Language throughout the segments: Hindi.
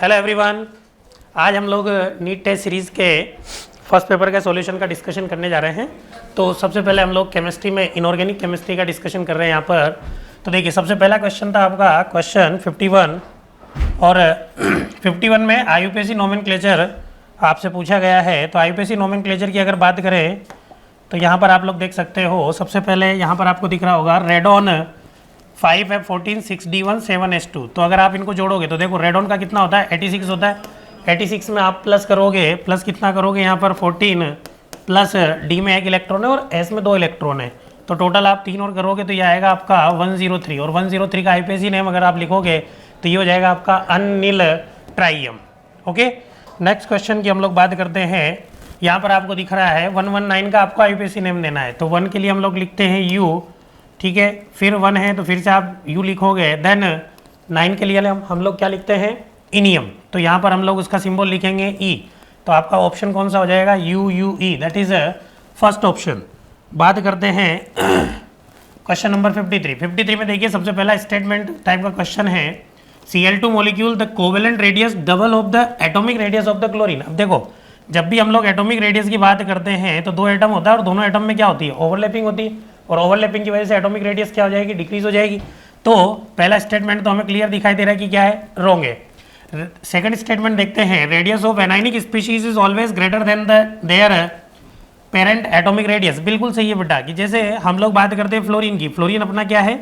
हेलो एवरीवन, आज हम लोग नीट टेस्ट सीरीज़ के फर्स्ट पेपर का सॉल्यूशन का डिस्कशन करने जा रहे हैं। तो सबसे पहले हम लोग केमिस्ट्री में इनऑर्गेनिक केमिस्ट्री का डिस्कशन कर रहे हैं यहाँ पर। तो देखिए, सबसे पहला क्वेश्चन था आपका क्वेश्चन 51 और 51 में आईयूपीएसी नोमेनक्लेचर आपसे पूछा गया है। तो आईयूपीएसी नोमेनक्लेचर की अगर बात करें तो यहाँ पर आप लोग देख सकते हो, सबसे पहले यहाँ पर आपको दिख रहा होगा रेडॉन 5F14 6D1 7S2। तो अगर आप इनको जोड़ोगे तो देखो रेडॉन का कितना होता है 86 होता है। 86 में आप प्लस करोगे, प्लस कितना करोगे यहाँ पर 14 प्लस डी में 1 इलेक्ट्रॉन है और एस में 2 इलेक्ट्रॉन है। तो टोटल आप 3 और करोगे तो ये आएगा आपका 103। और 103 का आईपीएसी नेम अगर आप लिखोगे तो ये हो जाएगा आपका अनिल ट्राइयम। ओके, नेक्स्ट क्वेश्चन की हम लोग बात करते हैं। यहाँ पर आपको दिख रहा है 119 का आपको आईपीएसी नेम देना है। तो 1 के लिए हम लोग लिखते हैं यू, ठीक है, फिर 1 है तो फिर से आप यू लिखोगे। देन 9 के लिए हम लोग क्या लिखते हैं, इनियम। तो यहाँ पर हम लोग उसका सिंबल लिखेंगे ई। तो आपका ऑप्शन कौन सा हो जाएगा, you you E, that is first option. बात करते हैं क्वेश्चन नंबर 53 में देखिए, सबसे पहला स्टेटमेंट टाइप का क्वेश्चन है Cl2 molecule the covalent radius double of the atomic radius of the chlorine. अब देखो, जब भी हम लोग एटॉमिक रेडियस की बात करते हैं तो 2 एटम होता है और दोनों एटम में क्या होती है, ओवरलैपिंग होती है। और ओवरलैपिंग की वजह से एटॉमिक रेडियस क्या हो जाएगी, डिक्रीज हो जाएगी। तो पहला स्टेटमेंट तो हमें क्लियर दिखाई दे रहा है कि क्या है, रॉन्ग है। सेकंड स्टेटमेंट देखते हैं, radius of anionic species is always greater than there parent atomic radius. बिल्कुल सही है बेटा, कि जैसे हम लोग बात करते हैं फ्लोरीन की, फ्लोरीन अपना क्या है,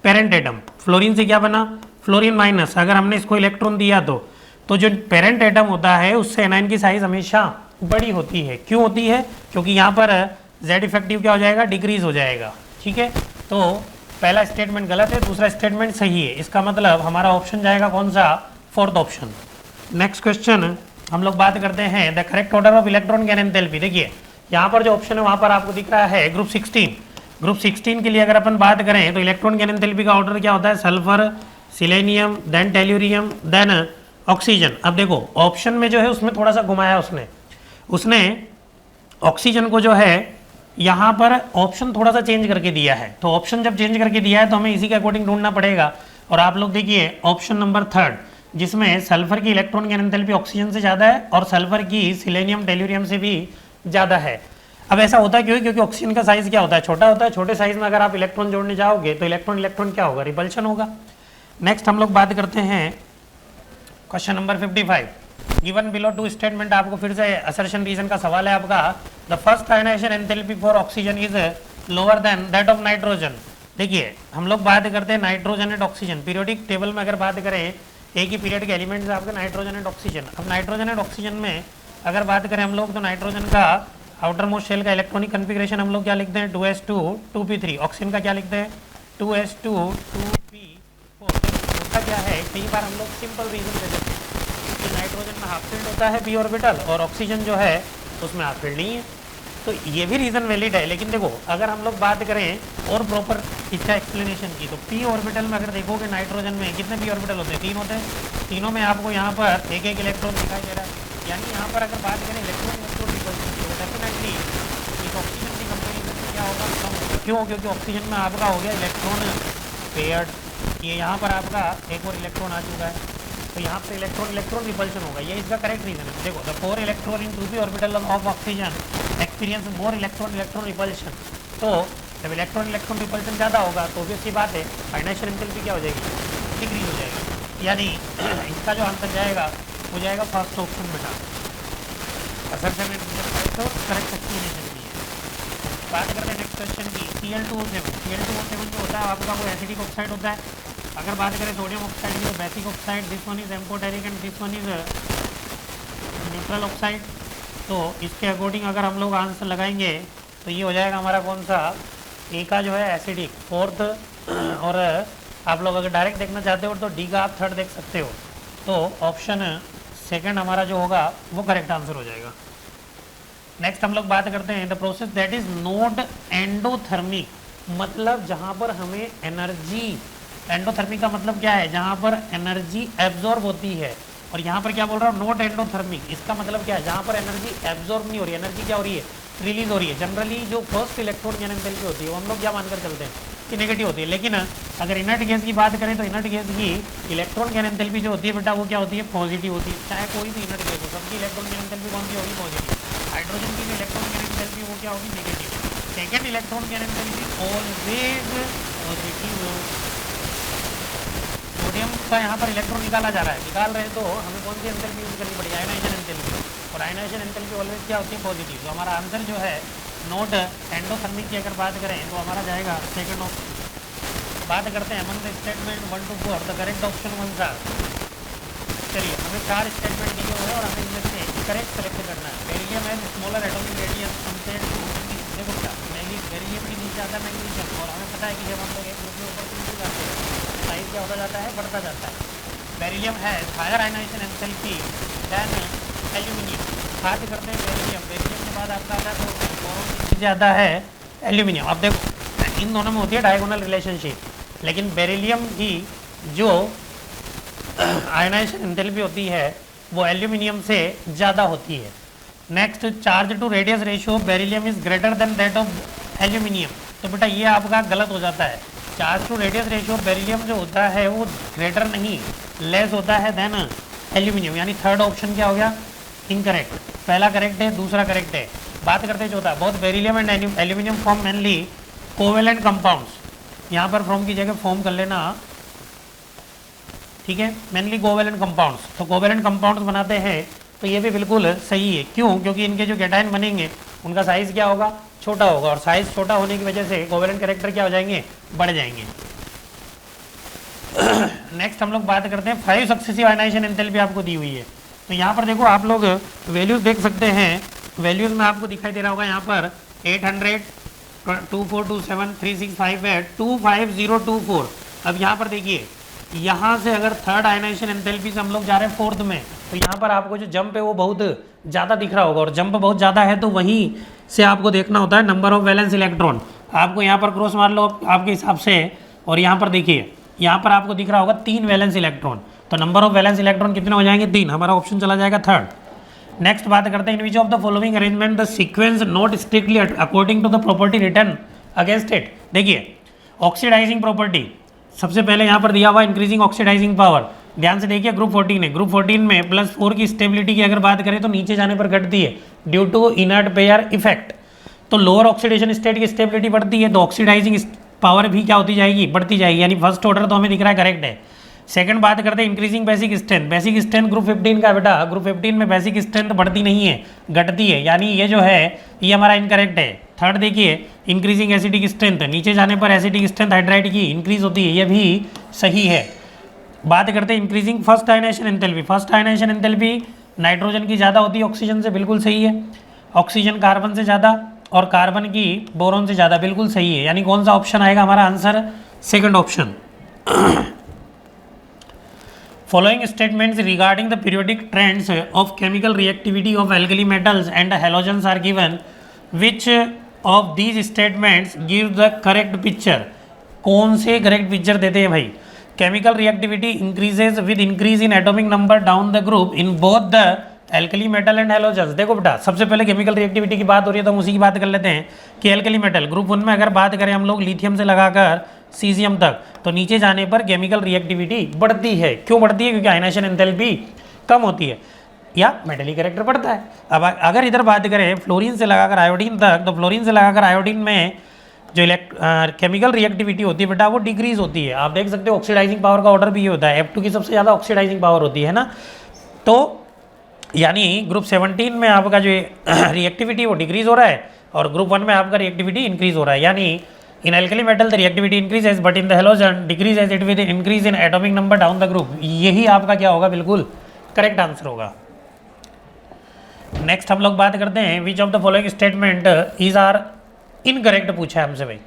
पेरेंट एटम। फ्लोरीन से क्या बना, फ्लोरीन माइनस। अगर हमने इसको इलेक्ट्रॉन दिया तो जो पेरेंट एटम होता है उससे एनाइन की साइज हमेशा बड़ी होती है। क्यों होती है, क्योंकि यहाँ पर जेड इफेक्टिव क्या हो जाएगा, डिक्रीज हो जाएगा। ठीक है, तो पहला स्टेटमेंट गलत है, दूसरा स्टेटमेंट सही है। इसका मतलब हमारा ऑप्शन जाएगा कौन सा, फोर्थ ऑप्शन। नेक्स्ट क्वेश्चन हम लोग बात करते हैं the correct order of electron gain enthalpy. देखिए यहाँ पर जो ऑप्शन है वहाँ पर आपको दिख रहा है ग्रुप 16। ग्रुप 16 के लिए अगर अपन बात करें तो इलेक्ट्रॉन गैन एंथैल्पी का ऑर्डर क्या होता है, sulphur, selenium, then tellurium, then oxygen. अब देखो ऑप्शन में जो है उसमें थोड़ा सा घुमाया उसने ऑक्सीजन को जो है यहाँ पर ऑप्शन थोड़ा सा चेंज करके दिया है। तो ऑप्शन जब चेंज करके दिया है तो हमें इसी के अकॉर्डिंग ढूंढना पड़ेगा। और आप लोग देखिए ऑप्शन नंबर 3 जिसमें सल्फर की इलेक्ट्रॉन गैन एंथैल्पी ऑक्सीजन से ज़्यादा है और सल्फर की सिलेनियम टेल्यूरियम से भी ज़्यादा है। अब ऐसा होता है क्यों, क्योंकि ऑक्सीजन का साइज क्या होता है, छोटा होता है। छोटे साइज में अगर आप इलेक्ट्रॉन जोड़ने जाओगे तो इलेक्ट्रॉन क्या होगा, रिपल्शन होगा। नेक्स्ट हम लोग बात करते हैं question number 55। Given below 2 statement, आपको फिर से असर्शन रीजन का सवाल है आपका। The first ionisation enthalpy for oxygen is lower than that of nitrogen. देखिए हम लोग बात करते हैं nitrogen and oxygen. Periodic table में अगर बात करें एक ही पीरियड के एलिमेंट्स है आपके नाइट्रोजन एंड ऑक्सीजन। अब नाइट्रोजन एंड ऑक्सीजन में अगर बात करें हम लोग तो नाइट्रोजन का आउटर मोस्ट शेल का इलेक्ट्रॉनिक कन्फिग्रेशन हम लोग क्या लिखते हैं, 2s2 2p3। ऑक्सीजन का क्या लिखते हैं, 2s2 2p4। होता क्या है, कई बार हम लोग सिंपल रीजन दे देते हैं कि नाइट्रोजन में हाफ फील्ड होता है p ऑर्बिटल और ऑक्सीजन जो है उसमें हाफ फील्ड नहीं है। तो ये भी रीज़न वैलिड है। लेकिन देखो अगर हम लोग बात करें और प्रॉपर इसका एक्सप्लेनेशन की तो p ऑर्बिटल में अगर देखोगे नाइट्रोजन में कितने p ऑर्बिटल होते हैं, 3 होते हैं। तीनों में आपको यहाँ पर एक एक इलेक्ट्रॉन दिखाई दे रहा है। यानी यहाँ पर अगर बात करें इलेक्ट्रॉन रिपल्शन की तो डेफिनेटली इस ऑक्सीजन की कंपेरिजन में क्या होगा, कम होगा। क्यों, क्योंकि ऑक्सीजन में आपका हो गया इलेक्ट्रॉन पेयर्ड। ये यहाँ पर आपका एक और इलेक्ट्रॉन आ चुका है तो यहाँ पे इलेक्ट्रॉन रिपल्शन होगा। ये इसका करेक्ट रीजन है। देखो the 4 electron in 2p orbital of oxygen experience more electron repulsion. तो जब इलेक्ट्रॉन रिपल्शन ज़्यादा होगा तो ऑब्वियस सी बात है आयनाइजेशन एंथैल्पी क्या हो जाएगी, डिक्रीज हो जाएगी। यानी इसका जो आंसर जाएगा वो जाएगा फर्स्ट ऑप्शन बेटा। असल से तो करेक्ट एक्सप्लेनेशन भी है। बात करते हैं नेक्स्ट क्वेश्चन की, Cl2O7 जो होता है आपका वो एसिडिक ऑक्साइड होता है। अगर बात करें सोडियम ऑक्साइड की तो basic oxide, this one is amphoteric and this one is neutral oxide. तो इसके अकॉर्डिंग अगर हम लोग आंसर लगाएंगे तो ये हो जाएगा हमारा कौन सा, ए का जो है एसिडिक फोर्थ। और आप लोग अगर डायरेक्ट देखना चाहते हो तो डी का आप थर्ड देख सकते हो। तो ऑप्शन सेकंड हमारा जो होगा वो करेक्ट आंसर हो जाएगा। नेक्स्ट हम लोग बात करते हैं the process that is not endothermic, मतलब जहाँ पर हमें एनर्जी, एंडोथर्मिक का मतलब क्या है, जहाँ पर एनर्जी एब्जॉर्ब होती है। और यहाँ पर क्या बोल रहा हूँ, नॉट एंडोथर्मिक, इसका मतलब क्या है, जहाँ पर एनर्जी एब्जॉर्ब नहीं हो रही है, एनर्जी क्या हो रही है, रिलीज हो रही है। जनरली जो फर्स्ट इलेक्ट्रॉन गैन एंथैल्पी होती है वो हम लोग क्या मानकर चलते हैं, कि नेगेटिव होती है। लेकिन अगर इनर्ट गैस की बात करें तो इनर्ट गैस की इलेक्ट्रॉन गैन एंथैल्पी जो होती है बेटा वो क्या होती है, पॉजिटिव होती है। चाहे कोई भी इनर्ट गैस हो, सबकी इलेक्ट्रॉन गैन एंथैल्पी कौन सी होगी, पॉजिटिव। हाइड्रोजन की जो इलेक्ट्रॉन गैन एंथैल्पी वो क्या होगी, negative. Second electron gain enthalpy always positive. Sodium का यहाँ पर इलेक्ट्रॉन निकाला जा रहा है, निकाल रहे हैं तो हमें कौन सी एंथैल्पी यूज करनी पड़ेगी, आयनाइजेशन एंथैल्पी। और आयनाइजेशन एंथैल्पी ऑलवेज क्या होती है, पॉजिटिव। तो हमारा आंसर जो है नोट एंडोथर्मिक की अगर बात करें तो हमारा जाएगा सेकंड ऑप्शन। बात करते हैं among the statement 1 to 4 the correct option one सा। चलिए हमें 4 स्टेटमेंट दिए हुए हैं और हमें इनमें से करेक्ट सेलेक्ट करना है। बेरिलियम है smaller atomic radius compared to magnesium. देखो बेटा बेरिलियम भी नीचे आता है मैग्नीशियम, और हमें पता है कि जब हम लोग एक ग्रुप में ऊपर नीचे जाते हैं साइज क्या होता जाता है, बढ़ता जाता है। बेरिलियम है higher ionisation enthalpy than aluminium. बात करते हैं बेरिलियम, बेरिलियम के बाद आपका आता है बोरोन नीचे आता है एल्यूमिनियम। अब देखो इन दोनों में होती है डायगोनल रिलेशनशिप, लेकिन बेरिलियम की जो आयनाइजेशन एंथैल्पी होती है वो एल्यूमिनियम से ज़्यादा होती है। Next charge to radius ratio beryllium is greater than that of aluminium. तो बेटा ये आपका गलत हो जाता है। Charge to radius ratio beryllium जो होता है वो ग्रेटर नहीं, लेस होता है देन एल्यूमिनियम। यानी थर्ड ऑप्शन क्या हो गया, इनकरेक्ट। पहला करेक्ट है, दूसरा करेक्ट है। बात करते हैं चौथा, both beryllium and aluminium form mainly covalent compounds. यहाँ पर फ्रॉम की जगह फॉर्म कर लेना, ठीक है। मेनली कोवेलेंट कंपाउंड्स, तो कोवेलेंट कंपाउंड्स बनाते हैं तो ये भी बिल्कुल सही है। क्यों, क्योंकि इनके जो कैटायन बनेंगे उनका साइज़ क्या होगा, छोटा होगा, और साइज़ छोटा होने की वजह से कोवेलेंट कैरेक्टर क्या हो जाएंगे, बढ़ जाएंगे। नेक्स्ट हम लोग बात करते हैं 5 सक्सेसिव आयनाइजेशन एंथैल्पी आपको दी हुई है। तो यहाँ पर देखो आप लोग वैल्यूज़ देख सकते हैं, वैल्यूज़ में आपको दिखाई दे रहा होगा यहाँ पर 800 2427 3658 25024। अब यहाँ पर देखिए, यहाँ से अगर थर्ड आयनाइजेशन एंथैल्पी से हम लोग जा रहे हैं फोर्थ में, तो यहाँ पर आपको जो जंप है वो बहुत ज़्यादा दिख रहा होगा, और जंप बहुत ज़्यादा है तो वहीं से आपको देखना होता है नंबर ऑफ वैलेंस इलेक्ट्रॉन। आपको यहाँ पर क्रॉस मार लो आपके हिसाब से, और यहाँ पर देखिए यहाँ पर आपको दिख रहा होगा 3 वैलेंस इलेक्ट्रॉन। तो नंबर ऑफ वैलेंस इलेक्ट्रॉन कितने हो जाएंगे, 3। हमारा ऑप्शन चला जाएगा थर्ड। नेक्स्ट बात करते हैं, in which of the following arrangement the sequence not strictly according to the property return against it. देखिए ऑक्सीडाइजिंग प्रॉपर्टी सबसे पहले यहाँ पर दिया हुआ इंक्रीजिंग ऑक्सीडाइजिंग पावर। ध्यान से देखिए ग्रुप 14 है, ग्रुप 14 में +4 की स्टेबिलिटी की अगर बात करें तो नीचे जाने पर घटती है due to inert pair effect. तो लोअर ऑक्सीडेशन स्टेट की स्टेबिलिटी बढ़ती है तो ऑक्सीडाइजिंग पावर भी क्या होती जाएगी, बढ़ती जाएगी। यानी फर्स्ट ऑर्डर तो हमें दिख रहा है करेक्ट है। सेकंड बात करते हैं increasing basic strength. Basic strength group 15 का बेटा, ग्रुप 15 में बेसिक स्ट्रेंथ बढ़ती नहीं है, घटती है, यानी ये जो है ये हमारा इनकरेक्ट है। थर्ड देखिए इंक्रीजिंग एसिडिक स्ट्रेंथ, नीचे जाने पर एसिडिक स्ट्रेंथ हाइड्राइड की इंक्रीज होती है, ये भी सही है। बात करते हैं increasing first ionisation enthalpy. First ionisation enthalpy nitrogen की ज़्यादा होती है ऑक्सीजन से, बिल्कुल सही है। ऑक्सीजन कार्बन से ज़्यादा और कार्बन की बोरोन से ज़्यादा, बिल्कुल सही है। यानी कौन सा ऑप्शन आएगा हमारा answer, second option. Following statements regarding the periodic trends of chemical reactivity of alkali metals and halogens are given. Which of these statements give the correct picture? कौन से करेक्ट पिक्चर देते हैं भाई? Chemical reactivity increases with increase in atomic number down the group in both the alkali metal and halogens. देखो बेटा सबसे पहले केमिकल रिएक्टिविटी की बात हो रही है तो हम उसी की बात कर लेते हैं कि एल्कली मेटल ग्रुप 1 में अगर बात करें हम लोग लिथियम से लगाकर सीजियम तक, तो नीचे जाने पर केमिकल रिएक्टिविटी बढ़ती है। क्यों बढ़ती है? क्योंकि आयनाइजेशन एंथैल्पी कम होती है या मेटली कैरेक्टर बढ़ता है। अब अगर इधर बात करें फ्लोरीन से लगाकर आयोडीन तक, तो फ्लोरीन से लगाकर आयोडीन में जो केमिकल रिएक्टिविटी होती है बेटा वो डिक्रीज होती है। आप देख सकते हो ऑक्सीडाइजिंग पावर का ऑर्डर भी ये होता है, F2 की सबसे ज़्यादा ऑक्सीडाइजिंग पावर होती है ना। तो यानी ग्रुप 17 में आपका जो रिएक्टिविटी वो डिक्रीज हो रहा है और ग्रुप 1 में आपका रिएक्टिविटी इंक्रीज हो रहा है। यानी in alkali metal the reactivity increases but in the halogen decreases it with increase in atomic number down the group. यही आपका क्या होगा, बिल्कुल करेक्ट आंसर होगा। नेक्स्ट हम लोग बात करते हैं which of the following statement is are incorrect पूछा है हमसे भाई।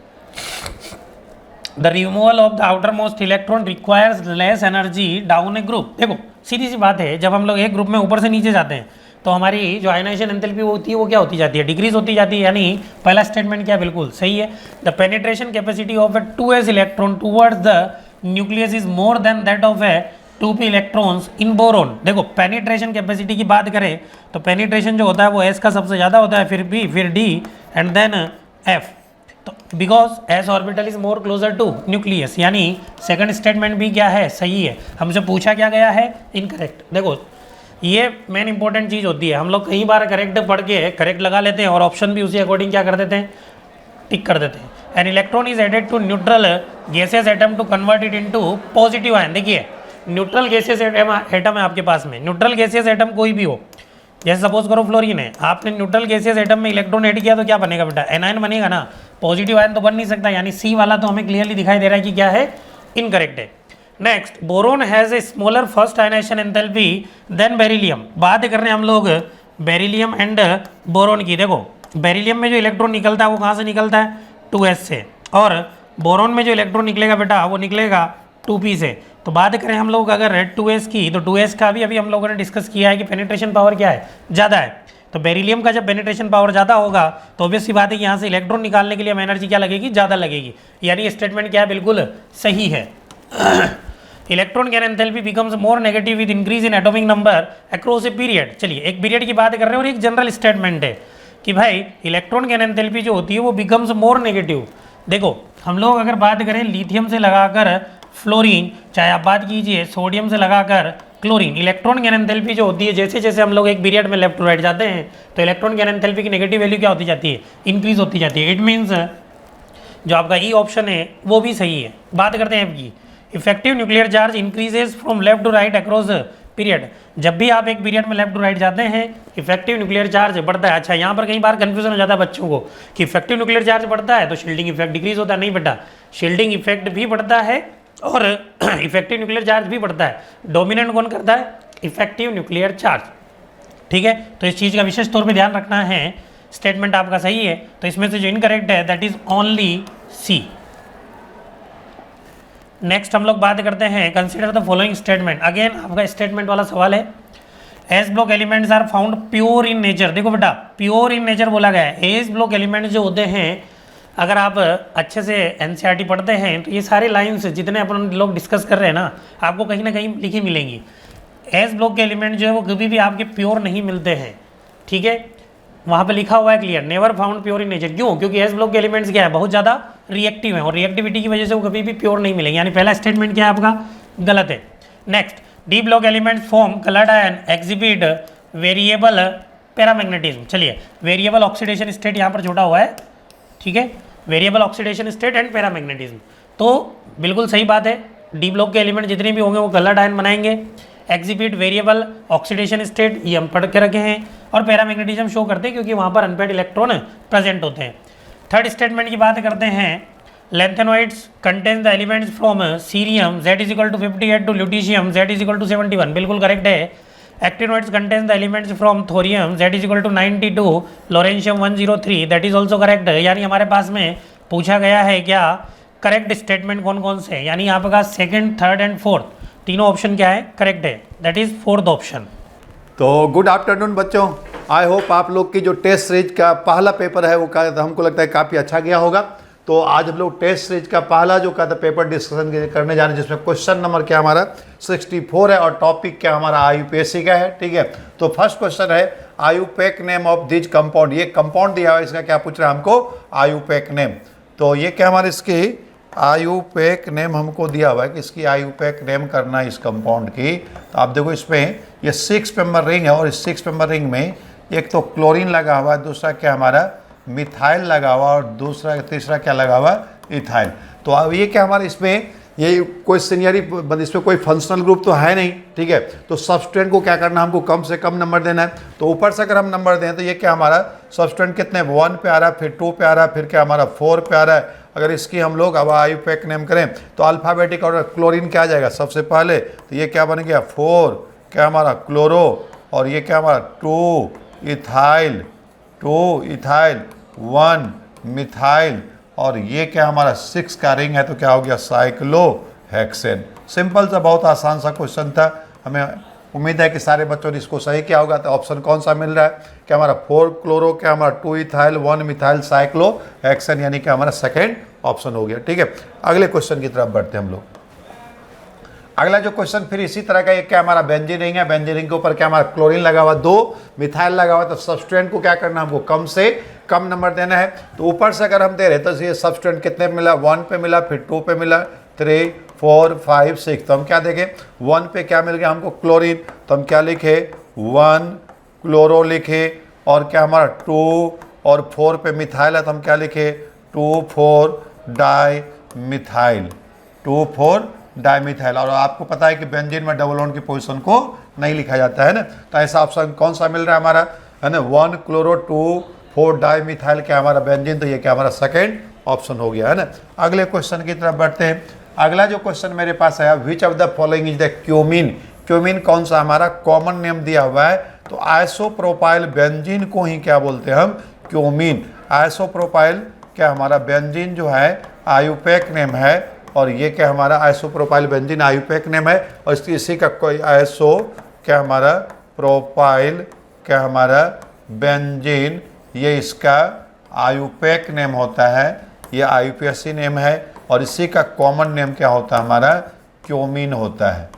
The removal of the outer most electron requires less energy down a group. देखो सीधी सी बात है, जब हम लोग एक ग्रुप में ऊपर से नीचे जाते हैं तो हमारी जो आयनाइजेशन एंथैल्पी होती है वो क्या होती जाती है, डिक्रीज होती जाती है। यानी पहला स्टेटमेंट क्या बिल्कुल सही है। The penetration capacity of A 2s electron towards the nucleus is more than that of A 2p electrons in boron. देखो पेनिट्रेशन कैपेसिटी की बात करें तो पेनिट्रेशन जो होता है वो s का सबसे ज़्यादा होता है, फिर b, फिर d एंड देन f। तो because s orbital is more closer to nucleus, यानी सेकंड स्टेटमेंट भी क्या है, सही है। हमसे पूछा क्या गया है, इनकरेक्ट। देखो ये मेन इंपॉर्टेंट चीज़ होती है, हम लोग कई बार करेक्ट पढ़ के करेक्ट लगा लेते हैं और ऑप्शन भी उसी अकॉर्डिंग क्या कर देते हैं, टिक कर देते हैं। An electron is added to neutral gases atom to convert it into positive ion. देखिए न्यूट्रल गैसेस एटम है आपके पास में, न्यूट्रल गैसेस एटम कोई भी हो, जैसे सपोज करो फ्लोरीन है, आपने न्यूट्रल गैसेस एटम में इलेक्ट्रॉन ऐड किया तो क्या बनेगा बेटा, एनायन बनेगा ना, पॉजिटिव आयन तो बन नहीं सकता, यानी सी वाला तो हमें क्लियरली दिखाई दे रहा है कि क्या है, इनकरेक्ट है। Next, boron has a smaller first ionisation enthalpy than beryllium. बात कर रहे हैं हम लोग बेरिलियम एंड बोरोन की। देखो बेरिलियम में जो इलेक्ट्रॉन निकलता है वो कहाँ से निकलता है, 2s से, और बोरोन में जो इलेक्ट्रॉन निकलेगा बेटा वो निकलेगा 2p से। तो बात करें हम लोग अगर 2s की, तो 2s का भी अभी हम लोगों ने डिस्कस किया है कि पेनिट्रेशन पावर क्या है, ज़्यादा है। तो बेरिलियम का जब पेनिट्रेशन पावर ज़्यादा होगा तो ऑब्वियस सी बात है कि यहाँ से इलेक्ट्रॉन निकालने के लिए हमें एनर्जी क्या लगेगी, ज़्यादा लगेगी, यानी स्टेटमेंट क्या है, बिल्कुल सही है। Electron gain enthalpy becomes more negative with increase in atomic number across a period. चलिए एक पीरियड की बात कर रहे हैं और एक जनरल स्टेटमेंट है कि भाई इलेक्ट्रॉन गैन एंथैल्पी जो होती है वो बिकम्स मोर नेगेटिव। देखो हम लोग अगर बात करें लिथियम से लगाकर फ्लोरीन, चाहे आप बात कीजिए सोडियम से लगाकर क्लोरीन, इलेक्ट्रॉन गैन एंथैल्पी जो होती है जैसे जैसे हम लोग एक पीरियड में लेफ्ट टू राइट जाते हैं तो इलेक्ट्रॉन गैन एंथैल्पी की नेगेटिव वैल्यू क्या होती जाती है, इंक्रीज होती जाती है। इट मीन्स जो आपका ई ऑप्शन है वो भी सही है। बात करते हैं आपकी effective nuclear charge increases from left to right across period. जब भी आप एक पीरियड में लेफ्ट टू राइट जाते हैं इफेक्टिव न्यूक्लियर चार्ज बढ़ता है। अच्छा यहाँ पर कई बार कंफ्यूजन हो जाता है बच्चों को कि इफेक्टिव न्यूक्लियर चार्ज बढ़ता है तो शील्डिंग इफेक्ट डिक्रीज होता है, नहीं बेटा, शील्डिंग इफेक्ट भी बढ़ता है और इफेक्टिव न्यूक्लियर चार्ज भी बढ़ता है। डोमिनेंट कौन करता है, इफेक्टिव न्यूक्लियर चार्ज, ठीक है। तो इस चीज़ का विशेष तौर पे ध्यान रखना है। स्टेटमेंट आपका सही है, तो इसमें से जो इनकरेक्ट है that is only C. Next हम लोग बात करते हैं consider the following statement. Again आपका स्टेटमेंट वाला सवाल है, s block elements are found pure in nature. देखो बेटा प्योर इन नेचर बोला गया है। एस ब्लॉक एलिमेंट्स जो होते हैं, अगर आप अच्छे से एनसीईआरटी पढ़ते हैं तो ये सारे लाइन्स जितने अपन लोग डिस्कस कर रहे हैं ना, आपको कहीं ना कहीं लिखी मिलेंगी। एस ब्लॉक के एलिमेंट जो है वो कभी भी आपके प्योर नहीं मिलते हैं, ठीक है, वहाँ पे लिखा हुआ है clear, never found pure in nature. क्यों, क्योंकि एस ब्लॉक के एलिमेंट्स क्या है, बहुत ज़्यादा रिएक्टिव है और रिएक्टिविटी की वजह से वो कभी भी प्योर नहीं मिलेंगे, यानी पहला स्टेटमेंट क्या है आपका, गलत है। Next, D block elements form coloured ion exhibit variable paramagnetism. चलिए वेरिएबल ऑक्सीडेशन स्टेट यहाँ पर छोटा हुआ है, ठीक है, variable oxidation state and paramagnetism, तो बिल्कुल सही बात है। डी ब्लॉक के एलिमेंट जितने भी होंगे वो कलर्ड आयन बनाएंगे। एग्जिबिट वेरिएबल ऑक्सीडेशन स्टेट ये हम पढ़ के रखे हैं, और पैरामैग्नेटिज्म शो करते हैं क्योंकि वहाँ पर अनपेड इलेक्ट्रॉन प्रेजेंट होते हैं। थर्ड स्टेटमेंट की बात करते हैं, lanthanoids contain the elements from cerium Z is equal to 58 to lutetium Z is equal to 71, बिल्कुल करेक्ट है। Actinoids contain the elements from thorium Z is equal to 92 lawrencium 103, that is also correct है। यानी हमारे पास में पूछा गया है क्या, करेक्ट स्टेटमेंट कौन कौन से, यानी आपका सेकंड, थर्ड एंड फोर्थ तीनों ऑप्शन क्या है, करेक्ट है, दैट इज फोर्थ ऑप्शन। तो गुड आफ्टरनून बच्चों, आई होप आप लोग की जो टेस्ट सीरीज का पहला पेपर है वो हमको लगता है काफ़ी अच्छा गया होगा। तो आज हम लोग टेस्ट सीरीज का पहला जो का पेपर डिस्कशन करने जा रहे हैं, जिसमें क्वेश्चन नंबर क्या हमारा 64 है और टॉपिक क्या हमारा आईयूपीएससी का है, ठीक है। तो फर्स्ट क्वेश्चन है IUPAC name of this compound. ये कंपाउंड दिया हुआ है, इसका क्या पूछ रहा है हमको, आईयूपैक नेम। तो ये क्या हमारे इसकी आईयूपैक नेम हमको दिया हुआ है कि इसकी आईयूपैक नेम करना है इस कंपाउंड की। तो आप देखो इसमें ये 6 मेंबर रिंग है और इस 6 मेंबर रिंग में एक तो क्लोरीन लगा हुआ है, दूसरा क्या हमारा मिथाइल लगा हुआ और दूसरा तीसरा क्या लगा हुआ, इथाइल। तो अब ये क्या हमारे इसमें ये कोई सीनियरी, इसमें कोई फंक्शनल ग्रुप तो है नहीं, ठीक है। तो सब्सटेंट को क्या करना, हमको कम से कम नंबर देना है। तो ऊपर से अगर हम नंबर दें तो ये क्या हमारा सब्सटेंट कितने 1 पे आ रहा है, फिर 2 पे आ रहा है, फिर क्या हमारा 4 पे आ रहा है। अगर इसकी हम लोग अब आईयूपैक नेम करें तो अल्फ़ाबेटिक और क्लोरीन क्या आ जाएगा सबसे पहले, तो ये क्या बन गया 4 क्या हमारा क्लोरो, और ये क्या हमारा 2 इथाइल 1 मिथाइल, और ये क्या हमारा 6 का रिंग है तो क्या हो गया साइक्लोहेक्सेन। सिंपल सा बहुत आसान सा क्वेश्चन था। हमें उम्मीद है कि सारे बच्चों ने इसको सही किया होगा। तो ऑप्शन कौन सा मिल रहा है, क्या हमारा 4 क्लोरो, क्या हमारा 2 इथाइल 1 मिथाइल साइक्लोहेक्सेन, यानी कि हमारा सेकेंड ऑप्शन हो गया, ठीक है। अगले क्वेश्चन की तरफ बढ़ते हैं हम लोग। अगला जो क्वेश्चन फिर इसी तरह का, एक क्या हमारा बेंजीन रिंग है, बेंजीन रिंग के ऊपर क्या हमारा क्लोरीन लगा हुआ, 2 मिथाइल लगा हुआ। तो सब्सटेंट को क्या करना है, हमको कम से कम नंबर देना है। तो ऊपर से अगर हम दे रहे तो ये सब्सटेंट कितने पे मिला, 1 पे मिला, फिर 2 पे मिला, 3, 4, 5, 6। तो हम क्या देखें, 1 पे क्या मिल गया हमको, क्लोरीन। तो हम क्या लिखे, 1 क्लोरो लिखे, और क्या हमारा 2 और 4 पे मिथाइल है तो हम क्या लिखे, 2,4 डाई मिथाइल, 2,4 डाइमिथाइल। और आपको पता है कि बेंजीन में डबल बॉन्ड की पोजीशन को नहीं लिखा जाता है ना, तो ऐसा ऑप्शन कौन सा मिल रहा है हमारा, है ना, 1 क्लोरो 2,4 डाइमिथाइल क्या हमारा बेंजीन। तो ये क्या हमारा सेकंड ऑप्शन हो गया, है ना। अगले क्वेश्चन की तरफ बढ़ते हैं। अगला जो क्वेश्चन मेरे पास आया, विच of the following is the cumene. Cumene कौन सा हमारा कॉमन नेम दिया हुआ है, तो आइसोप्रोपाइल बेंजीन को ही क्या बोलते हैं हम, क्यूमीन। आइसोप्रोपाइल क्या हमारा बेंजीन जो है आयुपेक नेम है, और ये क्या हमारा आइसोप्रोपाइल बेंजीन आयुपेक नेम है, और इसी का कोई आइसो क्या हमारा प्रोपाइल क्या हमारा बेंजीन, ये इसका आयुपेक नेम होता है, ये आईयूपीएसी नेम है, और इसी का कॉमन नेम क्या होता है हमारा, क्यूमीन होता है,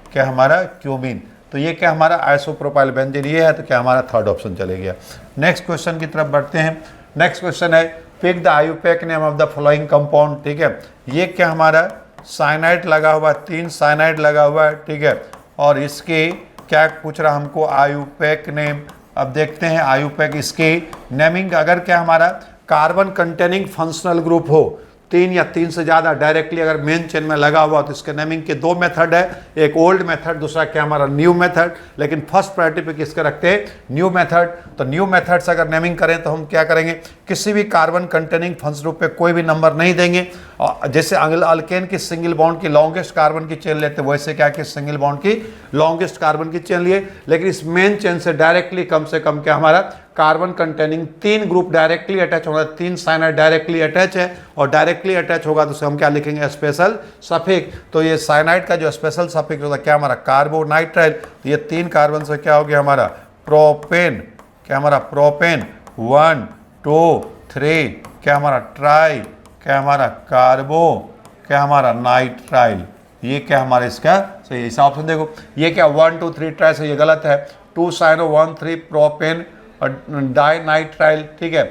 क्या हमारा क्यूमीन। तो ये क्या हमारा आइसोप्रोपाइल बेंजीन ये है, तो क्या हमारा थर्ड ऑप्शन चले गया। नेक्स्ट क्वेश्चन की तरफ बढ़ते हैं। नेक्स्ट क्वेश्चन है, pick the IUPAC name of the following compound. ठीक है, ये क्या हमारा साइनाइड लगा हुआ है, 3 साइनाइड लगा हुआ है, ठीक है, और इसके क्या पूछ रहा हमको, आयुपेक नेम। अब देखते हैं आयुपेक इसकी नेमिंग, अगर क्या हमारा कार्बन कंटेनिंग फंक्शनल ग्रुप हो, 3 या 3 से ज़्यादा डायरेक्टली अगर मेन चेन में लगा हुआ, तो इसके नेमिंग के 2 मेथड है, एक ओल्ड मेथड, दूसरा क्या हमारा न्यू मेथड। लेकिन फर्स्ट प्रायोरिटी पे किसके रखते हैं, न्यू मेथड। तो न्यू मेथड से अगर नेमिंग करें तो हम क्या करेंगे, किसी भी कार्बन कंटेनिंग फंक्शनल ग्रुप पे कोई भी नंबर नहीं देंगे। और जैसे अल्केन की सिंगल बॉन्ड की लॉन्गेस्ट कार्बन की चेन लेते, वैसे क्या कि सिंगल बॉन्ड की लॉन्गेस्ट कार्बन की चेन लिए, लेकिन इस मेन चेन से डायरेक्टली कम से कम क्या हमारा carbon containing 3 group directly attach होगा, 3 साइनाइड डायरेक्टली अटैच है, और डायरेक्टली अटैच होगा तो उसे हम क्या लिखेंगे, स्पेशल सफिक्स। तो ये साइनाइड का जो स्पेशल सफिक्स होता है क्या हमारा, कार्बोनाइट्राइल। तो ये 3 कार्बन से क्या हो गया हमारा, प्रोपेन, क्या हमारा प्रोपेन, 1, 2, 3 क्या हमारा ट्राई, क्या हमारा कार्बो, क्या हमारा नाइट्राइल। ये क्या हमारा इसका सही इस ऑप्शन देखो, ये क्या 1, 2, 3 ट्राई से ये गलत है, 2 साइनो 1, 3 प्रोपेन और डाइनाइट्राइल, ठीक है।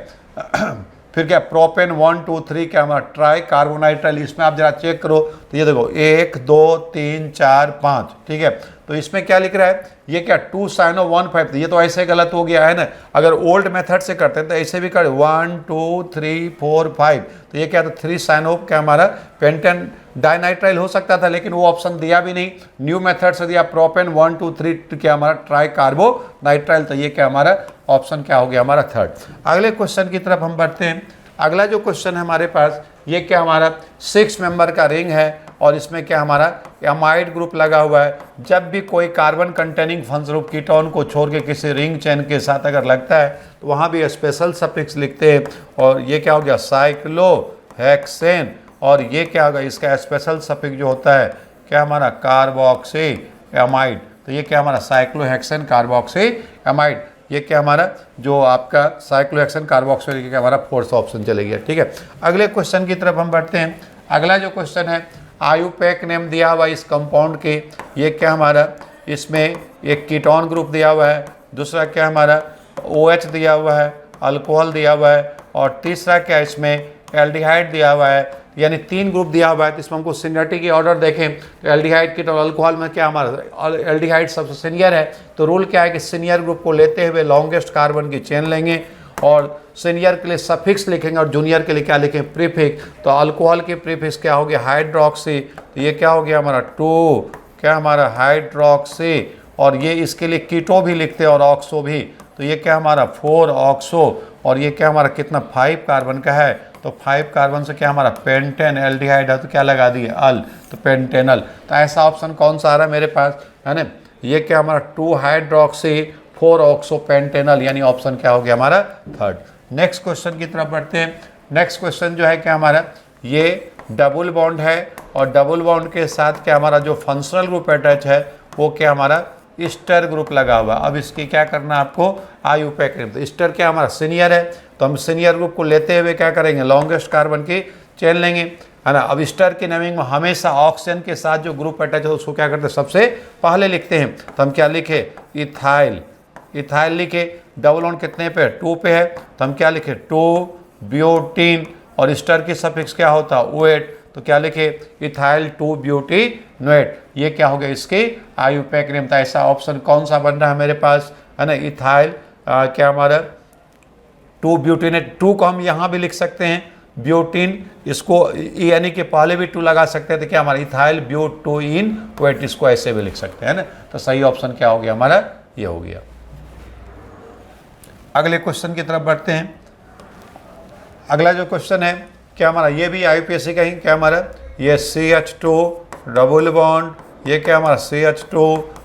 फिर क्या प्रोपेन 1, 2, 3 क्या हमारा ट्राई कार्बोनाइट्राइल। इसमें आप जरा चेक करो तो ये देखो 1, 2, 3, 4, 5, ठीक है। तो इसमें क्या लिख रहा है, ये क्या 2 साइनो 1, 5, ये तो ऐसे गलत हो गया है ना। अगर ओल्ड मेथड से करते हैं तो ऐसे भी कर 1, 2, 3, 4, 5, तो ये क्या था 3 साइनो क्या हमारा पेंटेन डाइनाइट्राइल हो सकता था, लेकिन वो ऑप्शन दिया भी नहीं। न्यू मेथड से दिया प्रोपेन 1, 2, 3 क्या हमारा ट्राई कार्बो नाइट्राइल। तो ये क्या हमारा ऑप्शन क्या हो गया हमारा थर्ड। अगले क्वेश्चन की तरफ हम बढ़ते हैं। अगला जो क्वेश्चन है हमारे पास, ये क्या हमारा 6 मेंबर का रिंग है, और इसमें क्या हमारा एमाइड ग्रुप लगा हुआ है। जब भी कोई carbon containing functional group ketone को छोड़ के किसी रिंग चेन के साथ अगर लगता है तो वहाँ भी स्पेशल सफिक्स लिखते हैं, और ये क्या हो गया साइक्लोहेक्सेन, और ये क्या होगा इसका स्पेशल सफिक्स जो होता है क्या हमारा कार्बोक्सी एमाइड। तो ये क्या हमारा साइक्लोहेक्सेन कार्बोक्सी एमाइड, ये क्या हमारा जो आपका साइक्लोहेक्सेन कार्बोक्सिल का हमारा फोर्थ ऑप्शन चले गया, ठीक है। अगले क्वेश्चन की तरफ हम बढ़ते हैं। अगला जो क्वेश्चन है, आयुपेक नेम दिया हुआ इस कंपाउंड के, ये क्या हमारा इसमें एक कीटोन ग्रुप दिया हुआ है, दूसरा क्या हमारा OH दिया हुआ है, अल्कोहल दिया हुआ है, और तीसरा क्या इसमें एल्डिहाइड दिया हुआ है। यानी 3 ग्रुप दिया हुआ है। तो इसमें हमको सीनियरिटी की ऑर्डर देखें तो एल्डिहाइड कीटोन अल्कोहल में क्या हमारा एल्डिहाइड सबसे सीनियर है, तो रूल क्या है कि सीनियर ग्रुप को लेते हुए लॉन्गेस्ट कार्बन की चेन लेंगे, और सीनियर के लिए सफिक्स लिखेंगे और जूनियर के लिए क्या लिखें, प्रीफिक्स। तो अल्कोहल के प्रीफिक्स क्या हो गया, हाइड्रोक्सी। तो ये क्या हो गया हमारा 2 क्या हमारा हाइड्रोक्सी, और ये इसके लिए कीटो भी लिखते हैं और ऑक्सो भी। तो ये क्या हमारा 4 ऑक्सो, और ये क्या हमारा कितना 5 कार्बन का है, तो 5 कार्बन से क्या हमारा पेंटेन एल्डिहाइड है, तो क्या लगा दिए अल, तो पेंटेनल। तो ऐसा ऑप्शन कौन सा आ रहा है मेरे पास, है ना, ये क्या हमारा 2 हाइड्रोक्सी 4 ऑक्सो पेंटेनल, यानी ऑप्शन क्या हो गया हमारा थर्ड। नेक्स्ट क्वेश्चन की तरफ बढ़ते हैं। नेक्स्ट क्वेश्चन जो है क्या हमारा, ये डबल बॉन्ड है, और डबल बॉन्ड के साथ क्या हमारा जो फंक्शनल ग्रुप अटैच है वो क्या हमारा ईस्टर ग्रुप लगा हुआ। अब इसकी क्या करना है आपको, आयुपेक नेम। तो ईस्टर क्या हमारा सीनियर है, तो हम सीनियर ग्रुप को लेते हुए क्या करेंगे, लॉन्गेस्ट कार्बन की चेन लेंगे, है ना। अब ईस्टर की नेमिंग में हमेशा ऑक्सीजन के साथ जो ग्रुप अटैच है उसको क्या करते हैं, सबसे पहले लिखते हैं। तो हम क्या लिखे, इथाइल, इथाइल लिखे, डबल बॉन्ड कितने पे है, 2 पे है, तो हम क्या लिखे 2 ब्यूटीन, और स्टर की सफिक्स क्या होता है OH, तो क्या लिखे इथाइल 2 ब्यूटीनोएट। ये क्या हो गया इसके आयुपैक नेम था। ऐसा ऑप्शन कौन सा बन रहा है मेरे पास, है ना, इथाइल क्या हमारा 2 ब्यूटीनेट। 2 को हम यहाँ भी लिख सकते हैं ब्यूटीन, इसको यानी कि पहले भी 2 लगा सकते हैं, तो क्या हमारा इथाइल ब्यूटोइनोएट, इसको ऐसे भी लिख सकते हैं ना। तो सही ऑप्शन क्या हो गया हमारा, ये हो गया। अगले क्वेश्चन की तरफ बढ़ते हैं। अगला जो क्वेश्चन है क्या हमारा, ये भी IUPAC का ही, क्या हमारा ये CH2 डबल बॉन्ड, ये क्या हमारा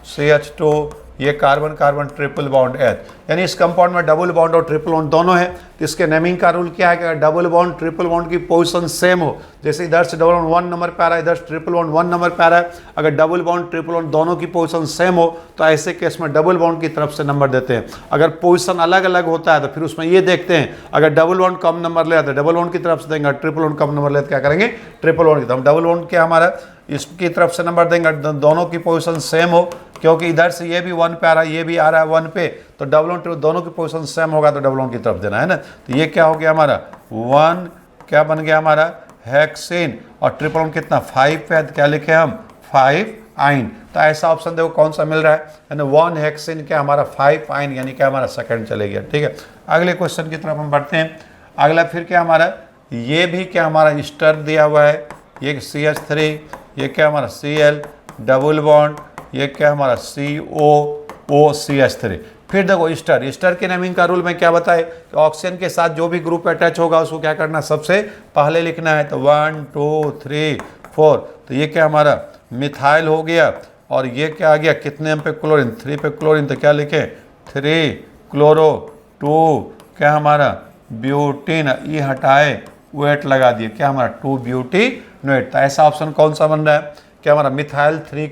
CH2 ये carbon carbon triple bond H, यानी इस कंपाउंड में डबल बॉन्ड और ट्रिपल बॉन्ड दोनों है। तो इसके नेमिंग का रूल क्या है कि डबल बॉन्ड ट्रिपल बॉन्ड की पोजीशन सेम हो, जैसे इधर से डबल बॉन्ड 1 नंबर पे आ रहा है, इधर से ट्रिपल बॉन्ड 1 नंबर पे आ रहा है, अगर डबल बॉन्ड ट्रिपल बॉन्ड दोनों की पोजीशन सेम हो तो ऐसे केस में डबल बॉन्ड की तरफ से नंबर देते हैं। अगर पोजीशन अलग अलग होता है तो फिर उसमें ये देखते हैं, अगर डबल बॉन्ड कम नंबर ले तो डबल बॉन्ड की तरफ से देंगे, ट्रिपल बॉन्ड कम नंबर ले तो क्या करेंगे ट्रिपल बॉन्ड की तरफ। डबल बॉन्ड क्या हमारा इसकी तरफ से नंबर देंगे, दोनों की पोजीशन सेम हो, क्योंकि इधर से ये भी 1 पे आ रहा है, ये भी आ रहा है 1 पे, तो डबल बॉन्ड दोनों की पोजीशन सेम होगा तो डबल बॉन्ड की तरफ देना है ना। तो ये क्या हो गया हमारा 1 क्या बन गया हमारा हेक्सेन, और ट्रिपल बॉन्ड कितना 5 पे है, तो क्या लिखे हम 5 आइन। तो ऐसा ऑप्शन देखो कौन सा मिल रहा है ना, 1 हेक्सेन क्या हमारा 5 आइन, यानी क्या हमारा सेकंड चले गया। ठीक है, अगले क्वेश्चन की तरफ हम बढ़ते हैं। अगला फिर क्या हमारा, ये भी क्या हमारा स्टर दिया हुआ है, ये CH3, ये क्या हमारा Cl डबल बॉन्ड, ये क्या हमारा COOCH3। फिर देखो स्टर के नेमिंग का रूल में क्या बताए कि ऑक्सीजन के साथ जो भी ग्रुप अटैच होगा उसको क्या करना सबसे पहले लिखना है, तो 1 2 3 4, तो ये क्या हमारा मिथाइल हो गया, और ये क्या आ गया कितने हम पे क्लोरीन 3 पे क्लोरीन, तो क्या लिखे 3 क्लोरो 2 क्या हमारा ब्यूटीन, ई हटाए वेट लगा दिए, क्या हमारा 2 ब्यूटीनोएट। तो ऐसा ऑप्शन कौन सा बन रहा है, क्या हमारा मिथाइल 3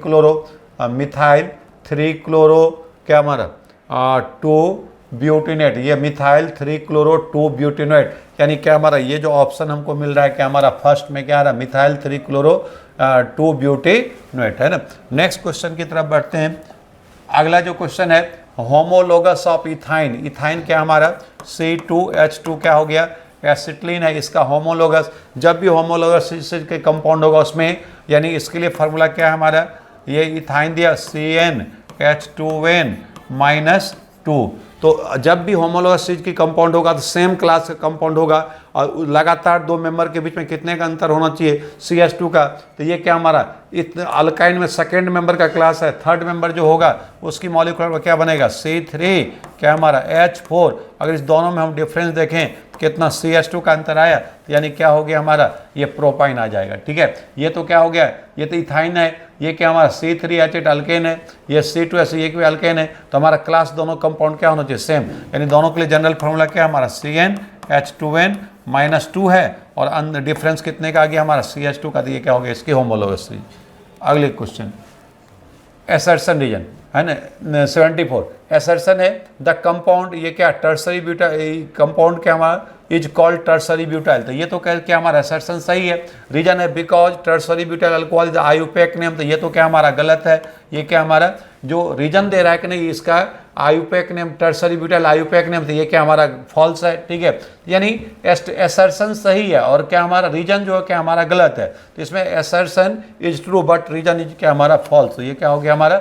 क्लोरो क्या हमारा 2 ब्यूटीनेट, ये मिथाइल 3 क्लोरो 2 ब्यूटीनोएट, यानी क्या हमारा ये जो ऑप्शन हमको मिल रहा है क्या हमारा फर्स्ट में क्या आ रहा है मिथाइल 3 क्लोरो 2 ब्यूटीनोएट है ना। नेक्स्ट क्वेश्चन की तरफ बढ़ते हैं। अगला जो क्वेश्चन है होमोलोगस ऑफ इथाइन, इथाइन क्या हमारा C2H2 क्या हो गया एसिटिलीन है, इसका होमोलोगस, जब भी होमोलोगस के कंपाउंड होगा उसमें, यानी इसके लिए फार्मूला क्या है हमारा, ये इथाइन दिया CnH2n-2, तो जब भी होमोलोगस चीज की कंपाउंड होगा तो सेम क्लास का कंपाउंड होगा, और लगातार 2 मेंबर के बीच में कितने का अंतर होना चाहिए CH2 का, तो ये क्या हमारा इतने अल्काइन में सेकेंड मेंबर का क्लास है, थर्ड मेंबर जो होगा उसकी मॉलिक्यूलर क्या बनेगा C3 क्या हमारा H4। अगर इस दोनों में हम डिफरेंस देखें कितना CH2 का अंतर आया, तो यानी क्या हो गया हमारा ये प्रोपाइन आ जाएगा। ठीक है, ये तो क्या हो गया, ये तो इथाइन है, ये क्या हमारा C3H8 अल्केन है, ये C2H ये भी अल्केन है, तो हमारा क्लास दोनों कंपाउंड क्या होना चाहिए सेम, यानी दोनों के लिए जनरल फार्मूला क्या हमारा CnH2n-2 है, और डिफरेंस कितने का आ गया हमारा CH2 का, तो ये क्या हो गया इसकी होमोलोगस। अगले क्वेश्चन एसर्शन रीजन है ना 74, एसर्शन है द कंपाउंड, ये क्या टर्सरी ब्यूटाइल कंपाउंड क्या हमारा इज कॉल्ड टर्सरी ब्यूटाइल, तो ये तो क्या हमारा एसर्शन सही है। रीजन है because tertiary butyl alcohol is IUPAC name, तो ये तो क्या हमारा गलत है। ये क्या हमारा जो रीजन दे रहा है कि नहीं इसका IUPAC name tertiary butyl IUPAC name, तो ये क्या हमारा फॉल्स है। ठीक है, यानी एसर्शन सही है और क्या हमारा रीजन जो है क्या हमारा गलत है, तो इसमें assertion is true but reason is क्या हमारा फॉल्स, तो ये क्या हो गया हमारा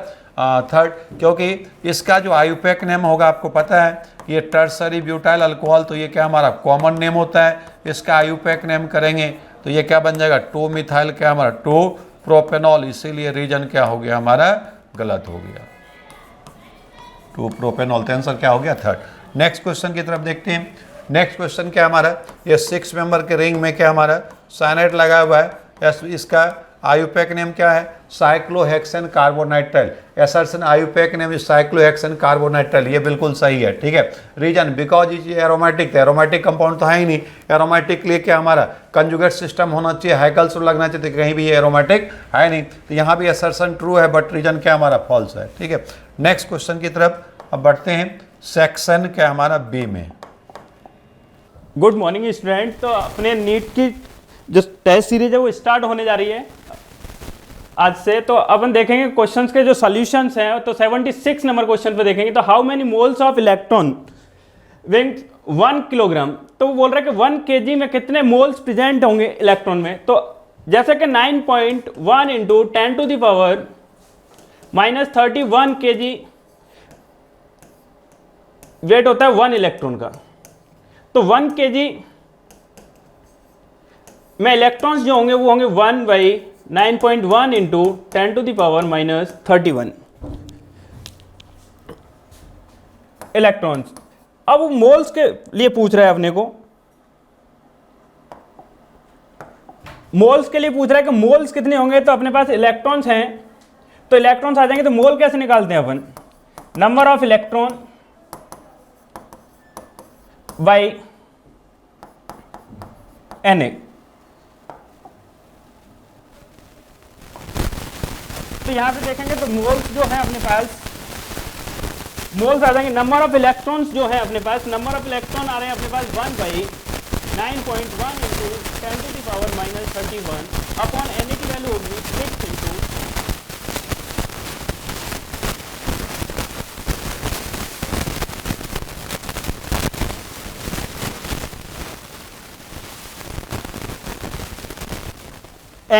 थर्ड, क्योंकि इसका जो आयुपैक नेम होगा आपको पता है ये टर्सरी ब्यूटाइल अल्कोहल, तो ये क्या हमारा कॉमन नेम होता है, इसका आयुपैक नेम करेंगे तो ये क्या बन जाएगा 2 मिथाइल क्या हमारा 2 प्रोपेनॉल, इसीलिए रीजन क्या हो गया हमारा गलत हो गया 2 प्रोपेनॉल, तो आंसर क्या हो गया थर्ड। नेक्स्ट क्वेश्चन की तरफ देखते हैं। नेक्स्ट क्वेश्चन क्या हमारा ये 6 मेंबर के रिंग में क्या हमारा साइनाइड लगा हुआ है, इसका आयुपैक नेम क्या है cyclohexane carbonitrile, assertion IUPAC name is cyclohexane carbonitrile, ये बिल्कुल सही है। ठीक है, reason because is aromatic, aromatic compound तो है ही नहीं, एरोमेटिक लिए क्या हमारा कंजुगेट सिस्टम होना चाहिए, हाइकल्स लगना चाहिए, तो कहीं भी ये एरोमेटिक है नहीं, तो यहाँ भी एसर्शन ट्रू है बट रीजन क्या हमारा फॉल्स है। ठीक है, नेक्स्ट क्वेश्चन की तरफ अब बढ़ते हैं, सेक्शन क्या हमारा बी में। गुड मॉर्निंग स्टूडेंट, तो अपने नीट की जो टेस्ट सीरीज है वो स्टार्ट होने जा रही है। आज से। तो अपन देखेंगे क्वेश्चंस के जो सॉल्यूशंस हैं, तो 76 नंबर क्वेश्चन पे देखेंगे। तो how many moles of electron wing 1 kilogram, तो वो बोल रहा है कि 1 kg में कितने मोल्स प्रेजेंट होंगे इलेक्ट्रॉन में। तो जैसे कि 9.1 into 10 to the power -31 kg weight होता है 1 इलेक्ट्रॉन का। तो 1 kg में इलेक्ट्रॉन्स जो होंगे वो होंगे 1/9.1 into 10 to the power -31 electrons. अब वो मोल्स के लिए पूछ रहा है अपने को, मोल्स के लिए पूछ रहा है कि मोल्स कितने होंगे। तो अपने पास इलेक्ट्रॉन्स हैं, तो इलेक्ट्रॉन्स आ जाएंगे। तो मोल कैसे निकालते हैं अपन, number of electron by Na। तो यहां पे देखेंगे तो मोल्स जो है अपने पास, मोल्स आ जाएंगे। नंबर ऑफ इलेक्ट्रॉन्स जो है अपने पास, नंबर ऑफ इलेक्ट्रॉन आ रहे हैं अपने पास 1/9.1 into 10 to the power -31 upon Na की वैल्यू होगी 6 इंटू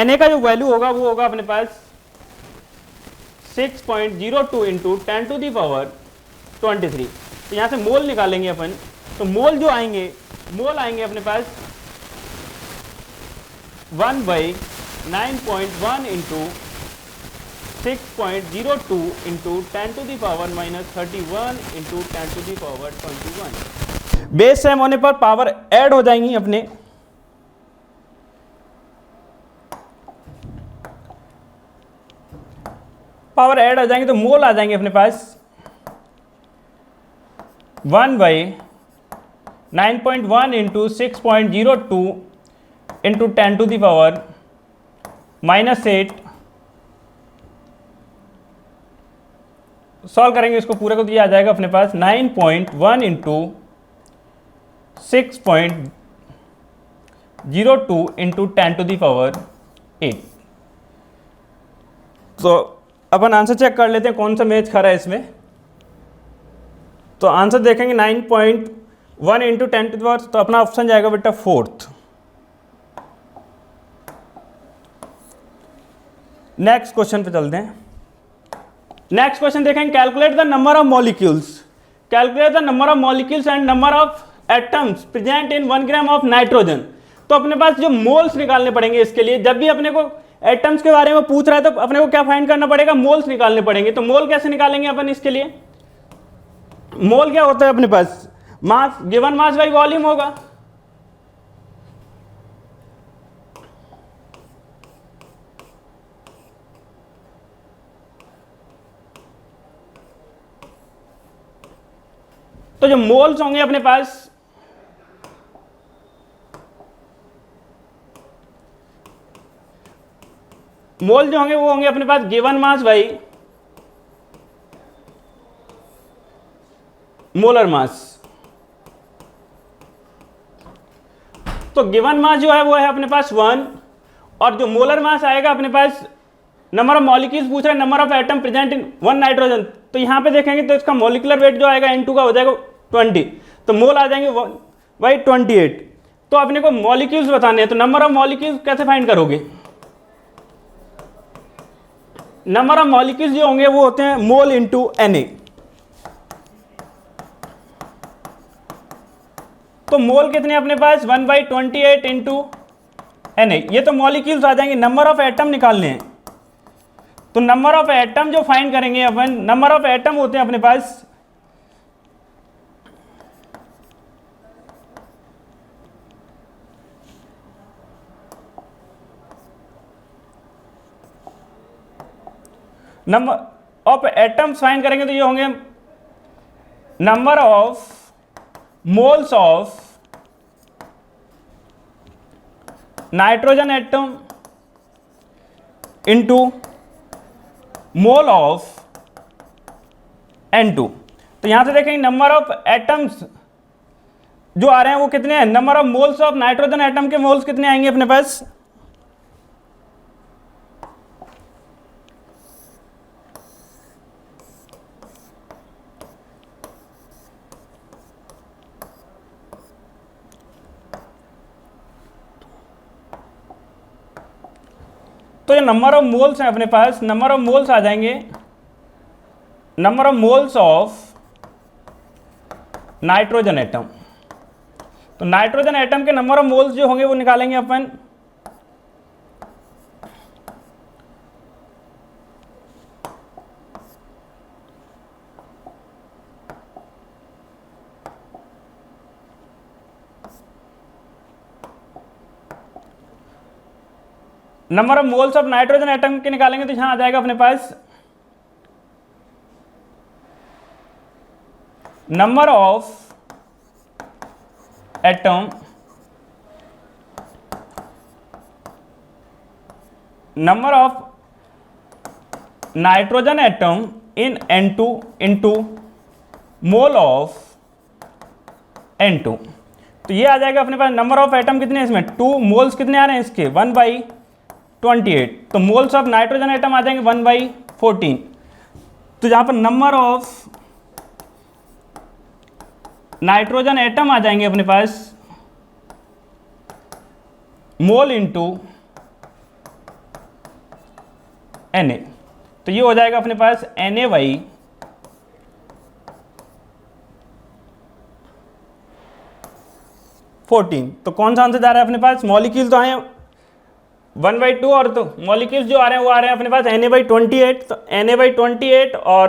Na का जो वैल्यू होगा वो होगा अपने पास 6.02 इंटू 10 टू द पावर 23। तो यहाँ से मोल निकालेंगे अपन। तो मोल जो आएंगे, मोल आएंगे अपने पास 1/9.1 into 6.02 into 10 to the power -31 into 10 to the power 21। Base same होने पर पावर ऐड हो जाएंगी अपने। पावर ऐड हो जाएंगे तो मोल आ जाएंगे अपने पास 1/9.1 into 6.02 into 10 to the power -8। Solve करेंगे इसको पूरे को, तो ये आ जाएगा अपने पास 9.1 into 6.02 into 10 to the power 8। तो अपन आंसर चेक कर लेते हैं कौन सा मैच खा रहा है इसमें। तो आंसर देखेंगे 9.1 इंटू 10 टू द पावर, तो अपना ऑप्शन जाएगा बेटा 4th। नेक्स्ट क्वेश्चन पे चलते हैं। नेक्स्ट क्वेश्चन देखेंगे, calculate the number of molecules, calculate the number of molecules and number of atoms present in 1 gram of nitrogen. तो अपने पास जो मोल्स निकालने पड़ेंगे इसके लिए, जब भी अपने को एटम्स के बारे में पूछ रहा है तो अपने को क्या फाइंड करना पड़ेगा, मोल्स निकालने पड़ेंगे। तो मोल कैसे निकालेंगे अपन इसके लिए, मोल क्या होता है अपने पास, mass given mass by volume होगा। तो जो मोल्स होंगे अपने पास, मोल जो होंगे वो होंगे अपने पास given mass by molar mass. तो गिवन मास जो है वो है अपने पास 1, और जो मोलर मास आएगा अपने पास, नंबर ऑफ मॉलिक्यूल्स पूछ रहे हैं, number of atom present in 1 nitrogen. तो यहां पे देखेंगे तो इसका मॉलिक्यूलर वेट जो आएगा N2 का हो जाएगा 20, तो मोल आ जाएंगे 1/28। तो अपने को मॉलिक्यूल्स बताने हैं, तो नंबर ऑफ मॉलिक्यूल्स कैसे फाइंड करोगे, नंबर ऑफ मॉलिक्यूल्स जो होंगे वो होते हैं मोल इंटू Na। तो मोल कितने अपने पास 1/28 इंटू Na। ये तो मॉलिक्यूल्स आ जाएंगे। नंबर ऑफ एटम निकालने हैं, तो नंबर ऑफ एटम जो फाइंड करेंगे अपन, नंबर ऑफ एटम होते हैं अपने पास नंबर ऑफ एटम्स फाइंड करेंगे तो ये होंगे number of moles of nitrogen atom into mole of N2। तो यहां से देखेंगे नंबर ऑफ एटम्स जो आ रहे हैं वो कितने हैं, number of moles of nitrogen atom के मोल्स कितने आएंगे अपने पास, तो ये नंबर ऑफ मोल्स हैं अपने पास, नंबर ऑफ मोल्स आ जाएंगे, number of moles of nitrogen atom. तो नाइट्रोजन एटम के नंबर ऑफ मोल्स जो होंगे वो निकालेंगे अपन। Number of moles of nitrogen atom के निकालेंगे तो यहां आ जाएगा अपने पास number of atom number of nitrogen atom in N2 into mole of N2। तो ये आ जाएगा अपने पास नंबर ऑफ एटम कितने हैं इसमें 2, मोल्स कितने आ रहे हैं इसके 1/28। तो मोल्स ऑफ नाइट्रोजन एटम आ जाएंगे 1/14। तो जहां पर नंबर ऑफ नाइट्रोजन एटम आ जाएंगे अपने पास मोल इंटू Na। तो ये हो जाएगा अपने पास Na/14। तो कौन सा आंसर जा रहा है अपने पास, मॉलिक्यूल तो आए 1/2 और तो मॉलिक्यूल्स जो आ रहे हैं वो आ रहे हैं अपने पास Na/28। तो Na/28 और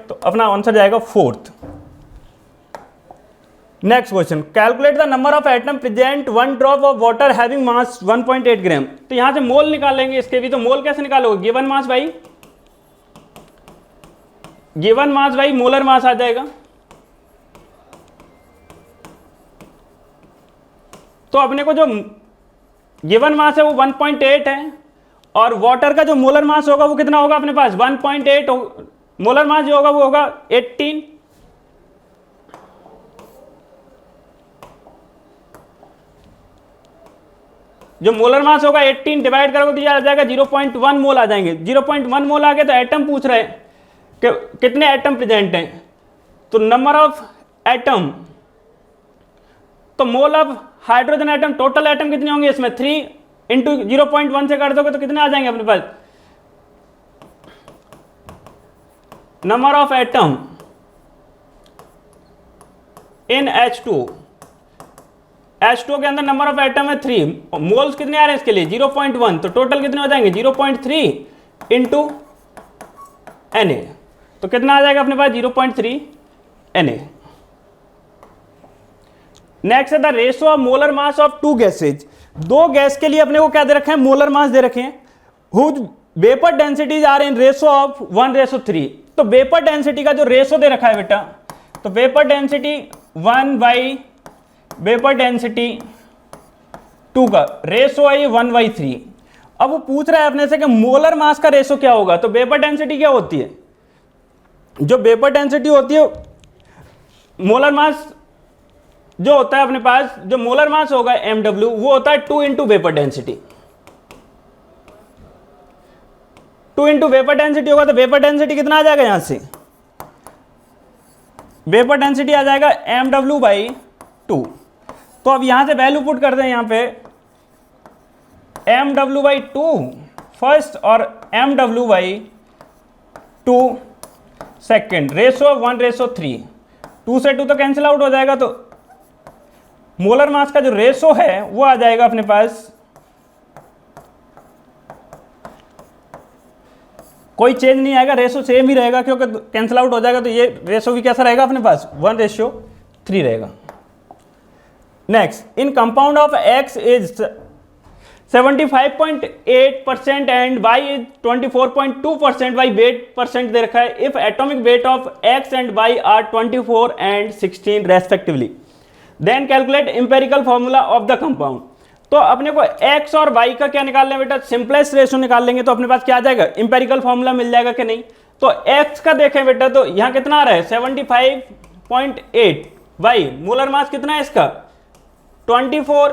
तो अपना आंसर जाएगा 4th। Next question, calculate the number of atom present 1 drop of water having mass 1.8 ग्राम। तो यहां से मोल निकालेंगे इसके भी। तो मोल कैसे निकालोगे, given mass by molar mass आ जाएगा। तो अपने को जो गिवन मास है वो 1.8 है और वाटर का जो मोलर मास होगा वो कितना होगा अपने पास 1.8। मोलर मास जो होगा वो होगा 18। जो मोलर मास होगा 18 डिवाइड करोगे तो ये आ जाएगा 0.1 मोल आ जाएंगे। 0.1 मोल आ गए तो एटम पूछ रहे हैं कि कितने एटम प्रेजेंट हैं। तो नंबर ऑफ एटम, तो mole of hydrogen atom, total atom कितने होंगे इसमें 3 इंटू 0.1 से कर दोगे तो कितने आ जाएंगे अपने पास number of atom in H2 के अंदर नंबर ऑफ एटम है 3, मोल्स कितने आ रहे हैं इसके लिए 0.1। तो टोटल कितने हो जाएंगे 0.3 इंटू Na। तो कितना आ जाएगा अपने पास 0.3 Na। नेक्स्ट है the ratio of molar mass of 2 gases. 2 gas के लिए अपने को क्या दे रखे हैं, मोलर मास दे रखे हैं। Whose vapour densities are in ratio of 1:3। तो वेपर डेंसिटी का जो रेशो दे रखा है बेटा, तो वेपर डेंसिटी 1 वेपर डेंसिटी 2 का रेशो है 1/3। अब वो पूछ रहा है अपने से कि मोलर मास का रेशो क्या होगा। तो वेपर डेंसिटी क्या होती है, जो वेपर डेंसिटी होती है, मोलर मास जो होता है अपने पास, जो मोलर मास होगा mw वो होता है 2 into vapour density. 2 into vapour density होगा तो वेपर डेंसिटी कितना आ जाएगा, यहां से वेपर डेंसिटी आ जाएगा mw/2। तो अब यहां से वैल्यू पुट करते हैं यहां पे mw/2 फर्स्ट और mw/2 सेकेंड, रेशो 1:3। 2 से 2 तो कैंसिल आउट हो जाएगा। तो मोलर मास का जो रेशो है वो आ जाएगा अपने पास, कोई चेंज नहीं आएगा, रेशो सेम ही रहेगा क्योंकि कैंसिल आउट हो जाएगा। तो ये रेशो भी कैसा रहेगा अपने पास 1:3 रहेगा। Next, in compound of X is 75.8% and Y is 24.2% by weight percent दे रखा है। If atomic weight of X and Y are 24 and 16 respectively, then calculate empirical formula of the compound. तो अपने को X और Y का क्या निकालना है बेटा, सिंपलेस्ट रेशो निकाल लेंगे तो अपने पास क्या आ जाएगा, इंपेरिकल फॉर्मूला मिल जाएगा कि नहीं। तो X का देखें बेटा तो यहाँ कितना आ रहा है 75.8, Y मोलर मास कितना है इसका 24,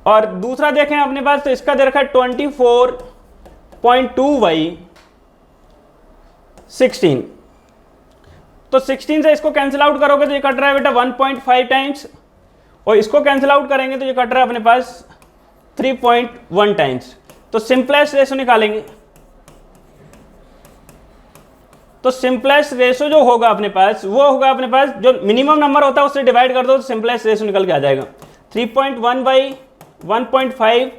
और दूसरा देखें अपने पास तो इसका दे रखा है 24.2/16। तो 16 से इसको कैंसिल आउट करोगे तो ये कट रहा है बेटा 1.5 टाइम्स, और इसको कैंसिल आउट करेंगे तो ये कट रहा है अपने पास 3.1 टाइम्स। तो सिंपलेस्ट रेशो निकालेंगे, तो सिंपलेस्ट रेशो जो होगा अपने पास वो होगा अपने पास जो मिनिमम नंबर होता है उससे डिवाइड कर दो तो सिंपलेस्ट रेशो निकल के आ जाएगा 3.1 बाई 1.5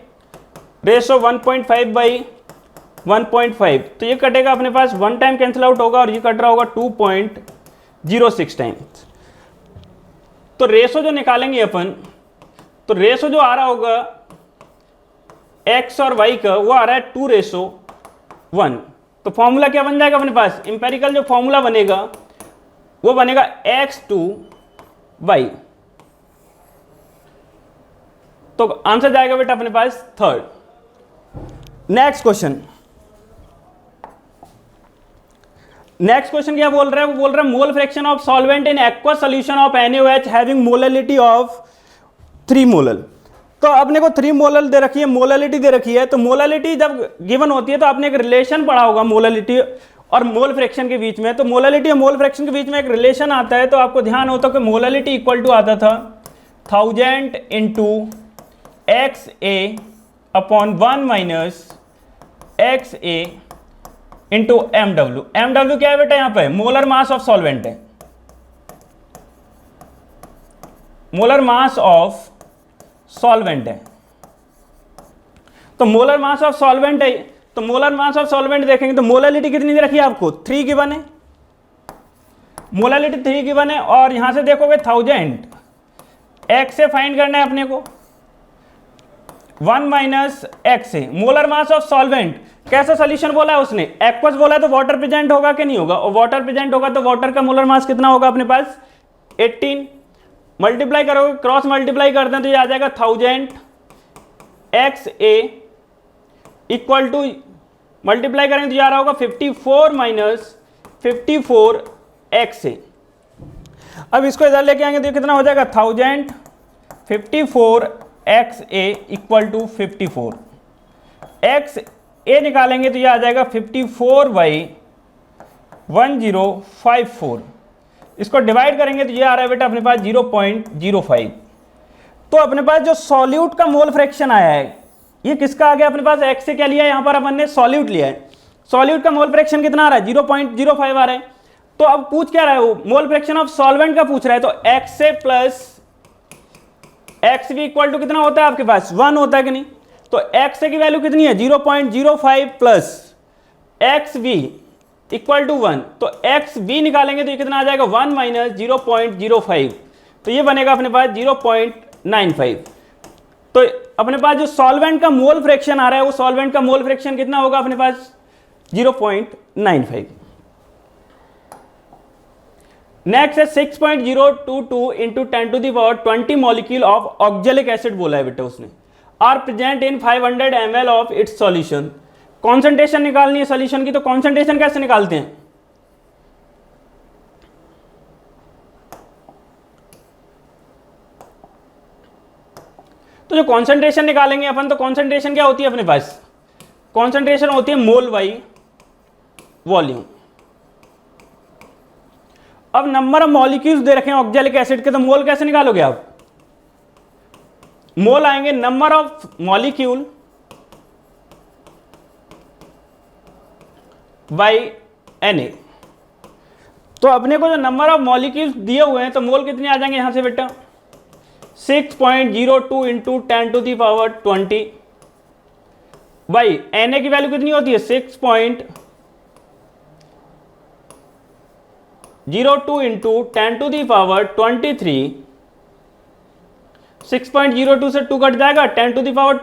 रेशो 1.5 बाई 1.5, तो ये कटेगा अपने पास 1 टाइम कैंसिल आउट होगा और ये कट रहा होगा 2.06 टाइम्स। तो रेशो जो निकालेंगे अपन, तो रेशो जो आ रहा होगा x और y का वो आ रहा है 2:1। तो फॉर्मूला क्या बन जाएगा अपने पास, इंपेरिकल जो फॉर्मूला बनेगा वो बनेगा x/y। तो आंसर जाएगा बेटा अपने पास third. Next question, next question क्या बोल रहा है, वो बोल रहा है mole fraction of solvent in aqua solution of NaOH having molality of 3 molal. तो अपने को 3 मोलल दे रखी है, मोलैलिटी दे रखी है। तो मोलैलिटी जब गिवन होती है तो आपने एक रिलेशन पढ़ा होगा मोलैलिटी और मोल फ्रैक्शन के बीच में। तो मोलैलिटी और मोल फ्रैक्शन के बीच में एक रिलेशन आता है, तो आपको ध्यान होता है कि मोलैलिटी इक्वल टू आता था 1000 into XA upon 1 minus XA into MW। MW क्या है बेटा, यहाँ पे मोलर मास ऑफ सॉल्वेंट है, मोलर मास ऑफ सॉल्वेंट है। तो मोलर मास ऑफ सॉल्वेंट है, तो मोलर मास ऑफ सॉल्वेंट देखेंगे तो मोलैलिटी कितनी दे रखी है आपको, 3 गिवन है, मोलैलिटी 3 गिवन है। और यहां से देखोगे 1000 x से फाइंड करना है अपने को, 1 माइनस x से मोलर मास ऑफ सॉल्वेंट। कैसा सोल्यूशन बोला है उसने, एक्वस बोला है तो वाटर प्रेजेंट होगा कि नहीं होगा, और वाटर प्रेजेंट होगा तो वाटर का मोलर मास कितना होगा अपने पास 18। मल्टीप्लाई करोगे, क्रॉस मल्टीप्लाई करते हैं तो ये आ जाएगा 1000 XA इक्वल टू, मल्टीप्लाई करेंगे तो ये आ रहा होगा 54 माइनस 54 XA। अब इसको इधर लेके आएंगे तो ये कितना हो जाएगा 1054 XA इक्वल टू 54। XA निकालेंगे तो ये आ जाएगा 54/1054। इसको डिवाइड करेंगे तो ये आ रहा है बेटा अपने पास 0.05। तो अपने पास जो सॉल्यूट का मोल फ्रैक्शन आया है ये किसका आ गया अपने पास, x से क्या लिया है, यहां पर अपन ने सॉल्यूट लिया है। सॉल्यूट का मोल फ्रैक्शन कितना आ रहा है 0.05 आ रहा है। तो अब पूछ क्या रहा है वो, मोल फ्रैक्शन ऑफ सॉल्वेंट का पूछ रहा है। तो x से प्लस एक्स भी इक्वल टू कितना होता है आपके पास 1 होता है कि नहीं। तो x की वैल्यू कितनी है 0.05 plus x v equal to 1। तो एक्स वी निकालेंगे तो ये कितना आ जाएगा 1 माइनस 0.05, तो ये बनेगा अपने पास 0.95। तो अपने पास जो सॉल्वेंट का मोल फ्रैक्शन आ रहा है वो सॉल्वेंट का मोल फ्रैक्शन कितना होगा अपने पास 0.95। नेक्स्ट है 6.022 into 10⁻20 molecule of oxalic acid बोला है बेटा उसने, are present in 500 ml of its solution. Concentration निकालनी है सॉल्यूशन की, तो कॉन्सेंट्रेशन कैसे निकालते हैं, तो जो कॉन्सेंट्रेशन निकालेंगे अपन, तो कॉन्सेंट्रेशन क्या होती है अपने पास, कॉन्सेंट्रेशन होती है मोल बाई वॉल्यूम। अब नंबर ऑफ मॉलिक्यूल्स दे रखे हैं ऑक्जेलिक एसिड के, तो मोल कैसे निकालोगे आप, मोल आएंगे number of molecule by Na। तो अपने को जो नंबर ऑफ मॉलिक्यूल्स दिए हुए हैं तो मोल कितने आ जाएंगे यहां से बेटा 6.02 इंटू 10⁻20 बाई Na की वैल्यू कितनी होती है 6.02 इंटू 10⁻23। 6.02 से 2 कट जाएगा, 10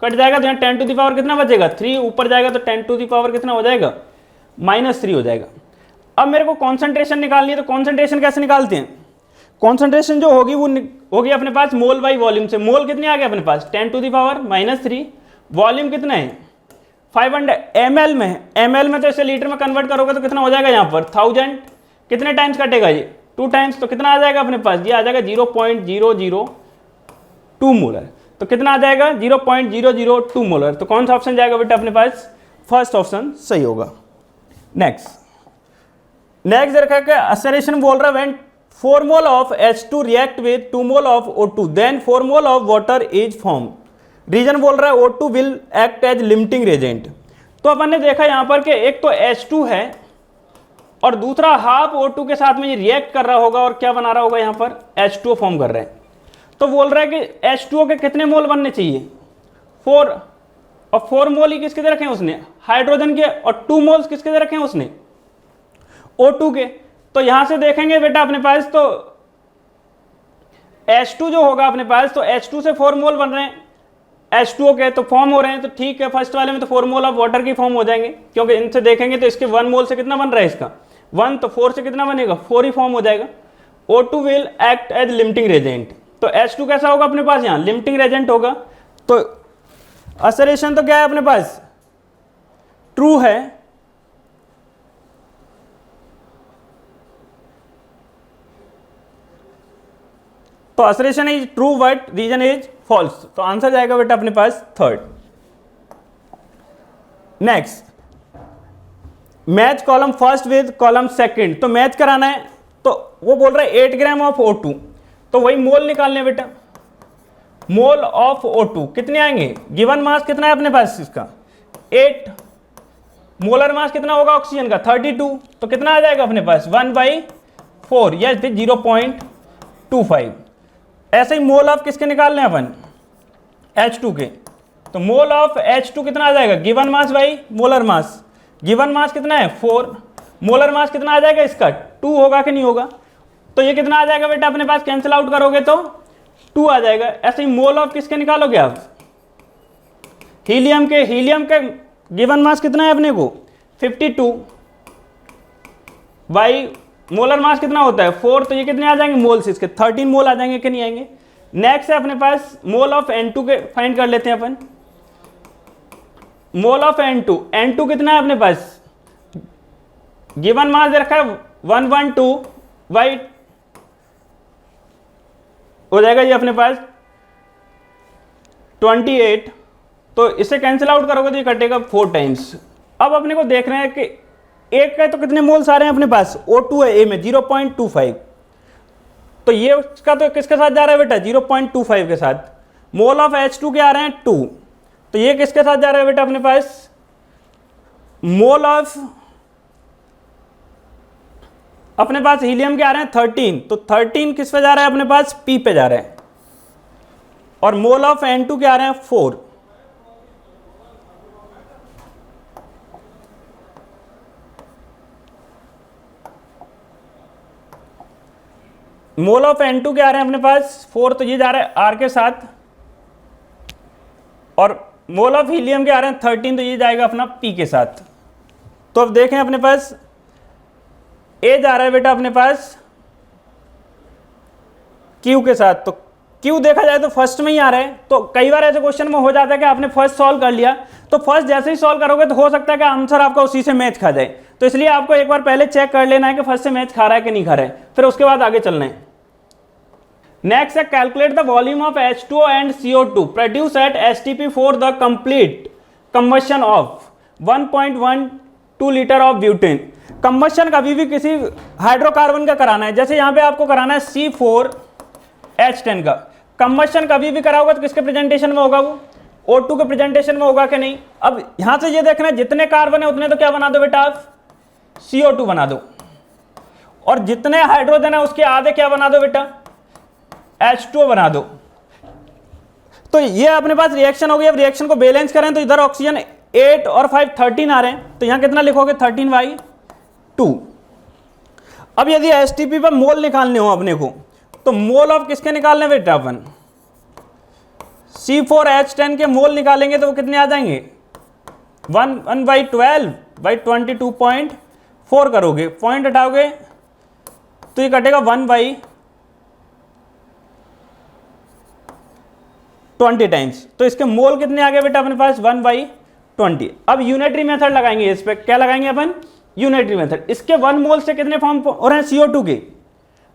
कट जाएगा तो यहाँ 10 कितना बचेगा 3, ऊपर जाएगा तो 10 कितना हो जाएगा -3 हो जाएगा। अब मेरे को कॉन्सेंट्रेशन निकालनी है, तो कॉन्सेंट्रेशन कैसे निकालते हैं, कॉन्सेंट्रेशन जो होगी वो होगी अपने पास मोल बाई वॉल्यूम से। मोल कितने आ गए अपने पास 10 -3, वॉल्यूम कितना है 500 ml में है, ml में तो इसे लीटर में कन्वर्ट करोगे तो कितना हो जाएगा यहाँ पर 1000, कितने टाइम्स कटेगा ये 2 टाइम्स, तो कितना आ जाएगा अपने पास, ये आ जाएगा 0.002 मोलर। तो कितना आ जाएगा 0.002 मोलर। तो कौन सा ऑप्शन जाएगा बेटा अपने पास, फर्स्ट ऑप्शन सही होगा। नेक्स्ट रखा है असरेशन बोल रहा है when 4 mole of H2 react with 2 mole of O2 then 4 mole of water is form. Reason बोल रहा है O2 will act as limiting reagent. तो अपन ने देखा यहाँ पर कि एक तो H2 है और दूसरा हाफ O2 के साथ में ये रिएक्ट कर रहा होगा और क्या बना रहा होगा, यहाँ पर H2O फॉर्म कर रहे हैं। तो बोल रहा है कि H2O के कितने मोल बनने चाहिए, 4, और 4 मोल ही किसके दे रखे हैं उसने, हाइड्रोजन के, और 2 मोल्स किसके दे रखे हैं उसने, O2 के। तो यहां से देखेंगे बेटा अपने पास तो H2 जो होगा अपने पास, तो H2 से 4 मोल बन रहे हैं H2O के, तो फॉर्म हो रहे हैं। तो ठीक है, फर्स्ट वाले में तो 4 मोल ऑफ वाटर की फॉर्म हो जाएंगे, क्योंकि इनसे देखेंगे तो इसके 1 मोल से कितना बन रहा है इसका 1, तो 4 से कितना बनेगा 4 ही फॉर्म हो जाएगा। O2 will act as limiting reagent. तो H2 कैसा होगा अपने पास, यहाँ लिमिटिंग रेजेंट होगा। तो असरेशन तो क्या है अपने पास, ट्रू है। तो assertion is true but reason is false. तो आंसर जाएगा बेटा अपने पास 3rd। Next, match column first with column second. तो मैच कराना है, तो वो बोल रहा है 8 ग्राम ऑफ O2, तो वही मोल निकालने बेटा। मोल ऑफ O2 कितने आएंगे, गिवन मास कितना है अपने पास इसका 8, मोलर मास कितना होगा ऑक्सीजन का 32, तो कितना आ जाएगा अपने पास 1/4 या 0.25। ऐसे ही मोल ऑफ किसके निकालने हैं अपन, H2 के। तो मोल ऑफ H2 कितना आ जाएगा, given mass by molar mass. Given मास कितना है 4, मोलर मास कितना आ जाएगा इसका 2 होगा कि नहीं होगा। तो ये कितना आ जाएगा बेटा अपने पास, कैंसिल आउट करोगे तो 2 आ जाएगा। ऐसे ही मोल ऑफ किसके निकालोगे आप, हीलियम के। हीलियम का गिवन मास कितना है अपने को 52 बाई मोलर मास कितना होता है 4, तो ये कितने आ जाएंगे मोल्स इसके 13 मोल आ जाएंगे कि नहीं आएंगे। नेक्स्ट है अपने पास मोल ऑफ N2 के फाइंड कर लेते हैं अपन। मोल ऑफ N2 कितना है अपने पास, गिवन मास दे रखा है 112 बाई हो जाएगा ये अपने पास 28, तो इसे कैंसिल आउट करोगे तो ये कटेगा 4 टाइम्स। अब अपने को देख रहे हैं कि एक का तो कितने मोल्स आ रहे हैं अपने पास, O2 है ए में 0.25, तो ये उसका तो किसके साथ जा रहा है बेटा 0.25 के साथ। मोल ऑफ H2 के आ रहे हैं 2, तो ये किसके साथ जा रहा है बेटा अपने पास, मोल ऑफ अपने पास हीलियम के आ रहे हैं 13, तो 13 किस पे जा रहा है अपने पास P पे जा रहे हैं, और मोल ऑफ N2 के आ रहे हैं 4। मोल ऑफ N2 के आ रहे हैं अपने पास 4, तो ये जा रहा है R के साथ, और मोल ऑफ हीलियम के आ रहे हैं 13, तो ये जाएगा अपना P के साथ। तो अब देखें अपने पास A जा रहा है बेटा अपने पास Q के साथ, तो Q देखा जाए तो फर्स्ट में ही आ रहा है। तो कई बार ऐसे क्वेश्चन में हो जाता है कि आपने फर्स्ट सॉल्व कर लिया, तो फर्स्ट जैसे ही सॉल्व करोगे तो हो सकता है कि आंसर आपका उसी से मैच खा जाए। तो इसलिए आपको एक बार पहले चेक कर लेना है कि फर्स्ट से मैच खा रहा है कि नहीं खा रहा है, फिर उसके बाद आगे चलना है। नेक्स्ट है calculate the volume of H2O and CO2 produce at STP for the complete combustion of 1.12 litre of butane. Combustion कभी भी किसी हाइड्रोकार्बन का कराना है, जैसे यहाँ पे आपको कराना है C4H10 का। कंबशन कभी भी करा होगा तो किसके प्रेजेंटेशन में होगा, वो O2 के प्रेजेंटेशन में होगा कि नहीं। अब यहाँ से ये देखना है जितने कार्बन है उतने तो क्या बना दो बेटा आप CO2 बना दो, और जितने हाइड्रोजन है उसके आधे क्या बना दो बेटा H2O बना दो। तो ये अपने पास रिएक्शन हो गई। अब रिएक्शन को बैलेंस करें तो इधर ऑक्सीजन 8 और 5 13 आ रहे हैं, तो यहाँ कितना लिखोगे 13/2। अब यदि एसटीपी पर मोल निकालने हो अपने को, तो मोल ऑफ किसके निकालने बेटा अपन C4H10 के मोल निकालेंगे तो वो कितने आ जाएंगे 1/12/22.4 करोगे, पॉइंट हटाओगे तो ये कटेगा 1/20 टाइम्स। तो इसके मोल कितने आ गए बेटा अपने पास 1/20। अब यूनिटरी मेथड लगाएंगे, इस पे क्या लगाएंगे अपन यूनिटरी मेथड। इसके 1 मोल से कितने फॉर्म हो रहे हैं CO2 के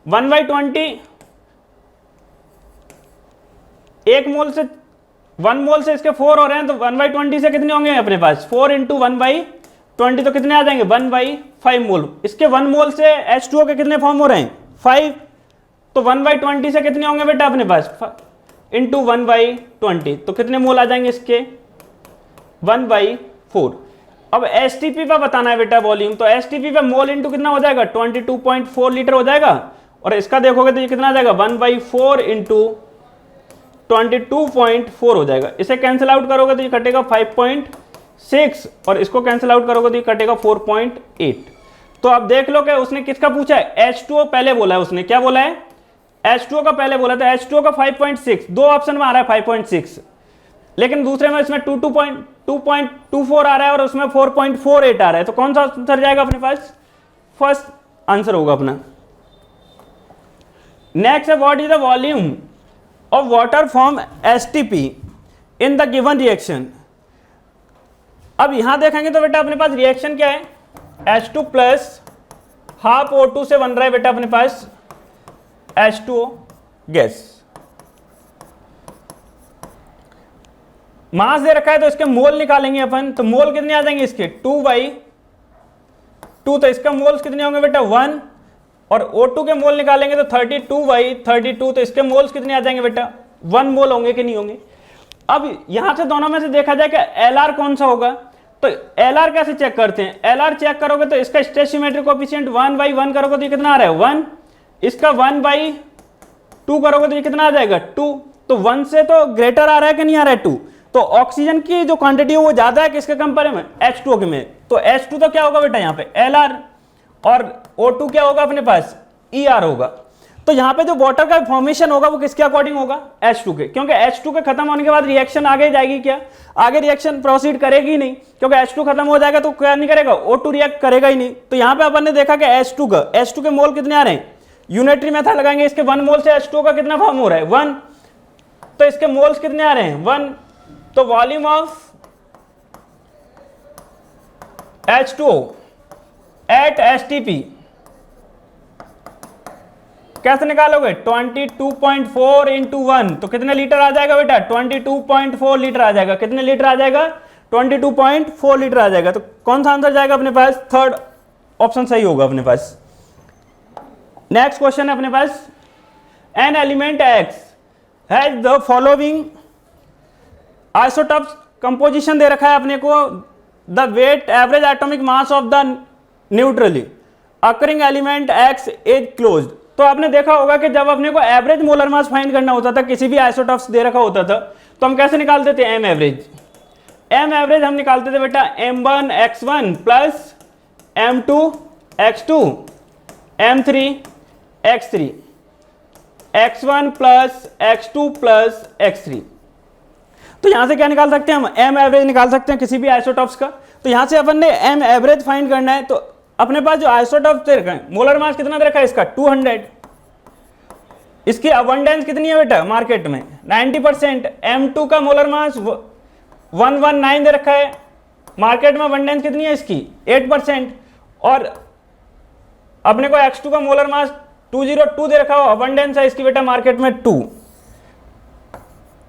1/20, 1 मोल से 1 मोल से इसके 4 हो रहे हैं, तो 1/20 से कितने होंगे अपने पास 4 × 1/20 तो कितने आ जाएंगे 1/5 मोल। इसके 1 मोल से H2O के कितने फॉर्म हो रहे हैं 5, तो 1/20 से कितने होंगे बेटा अपने पास इंटू 1/20, तो कितने मोल आ जाएंगे इसके 1/4। अब एसटीपी पर बताना है बेटा वॉल्यूम, तो एसटीपी पे मोल इंटू कितना हो जाएगा 22.4 लीटर हो जाएगा, और इसका देखोगे तो ये कितना आ जाएगा 1/4 इंटू 22.4 हो जाएगा। इसे कैंसिल आउट करोगे तो ये कटेगा 5.6 और इसको कैंसिल आउट करोगे तो ये कटेगा 4.8। तो अब देख लो कि उसने किसका पूछा है, H2O पहले बोला है उसने, क्या बोला है H2O का पहले बोला, तो H2O का 5.6, दो ऑप्शन में आ रहा है 5.6, लेकिन दूसरे में इसमें 2.24 आ रहा है और उसमें 4.48 आ रहा है, तो कौन सा आंसर जाएगा अपने पास, फर्स्ट आंसर होगा अपना। नेक्स्ट है what is the volume of water form STP in the given reaction. अब यहां देखेंगे तो बेटा अपने पास रिएक्शन क्या है, H2 प्लस हाफ O2 से बन रहा है बेटा अपने पास H2O गैस। मास दे रखा है तो इसके मोल निकालेंगे अपन, तो मोल कितने आ जाएंगे इसके 2/2, तो इसका मोल्स कितने होंगे बेटा 1, और O2 के मोल निकालेंगे तो 32/32, तो इसके मोल्स कितने आ जाएंगे बेटा 1 मोल होंगे कि नहीं होंगे। अब यहां से दोनों में से देखा जाए कि LR कौन सा होगा, तो LR कैसे चेक करते हैं, LR चेक करोगे तो इसका स्टोइचियोमेट्रिक कोएफिशिएंट 1/1 करोगे तो ये कितना आ रहा है 1, इसका 1/2 करोगे तो ये कितना आ जाएगा 2, तो 1 से तो ग्रेटर आ रहा है कि नहीं आ रहा है 2, तो ऑक्सीजन की जो क्वांटिटी है वो ज्यादा है किसके कंपेयर में H2O के में, तो H2 तो क्या होगा बेटा यहाँ पे LR, और O2 क्या होगा अपने पास ER होगा। तो यहाँ पे जो वाटर का फॉर्मेशन होगा वो किसके अकॉर्डिंग होगा H2 के, क्योंकि H2 के खत्म होने के बाद रिएक्शन आगे जाएगी क्या, आगे रिएक्शन प्रोसीड करेगी ही नहीं, क्योंकि H2 खत्म हो जाएगा तो क्या नहीं करेगा O2 रिएक्ट करेगा ही नहीं। तो यहाँ पे अपन ने देखा कि H2 के मोल कितने आ रहे हैं, यूनिटरी मेथड लगाएंगे, इसके 1 मोल से H2 का कितना फॉर्म हो रहा है 1, तो इसके मोल्स कितने आ रहे हैं 1, तो volume of H2O eight STP कैसे निकालोगे 22.4 इंटू 1, तो कितने लीटर आ जाएगा बेटा 22.4 लीटर आ जाएगा, कितने लीटर आ जाएगा 22.4 लीटर आ जाएगा। तो कौन सा आंसर जाएगा अपने पास, थर्ड ऑप्शन सही होगा अपने पास। नेक्स्ट क्वेश्चन है अपने पास, an element X has the following isotopes, composition दे रखा है अपने को, the weight average atomic mass of the naturally occurring element X is closed. तो आपने देखा होगा कि जब अपने को एवरेज मोलर मास फाइंड करना होता था, किसी भी आइसोटॉप्स दे रखा होता था, तो हम कैसे निकालते थे एम एवरेज हम निकालते थे बेटा M1 X1 plus M2 X2 M3 X3 X1 plus X2 plus X3। तो यहां से क्या निकाल सकते हैं हम, एम एवरेज निकाल सकते हैं किसी भी आइसोटॉप्स का। तो यहां से अपन ने एम एवरेज फाइंड करना है, तो अपने पास जो आइसोटॉप्स दे रखा है, मोलर मास कितना दे रखा है इसका 200, इसकी अबंडेंस कितनी है बेटा मार्केट में 90%, M2 का मोलर मास 119 दे रखा है, मार्केट में अबंडेंस कितनी है इसकी 8%, और अपने को X2 का मोलर मास 202 दे रखा हो, अबंडेंस है इसकी बेटा मार्केट में 2,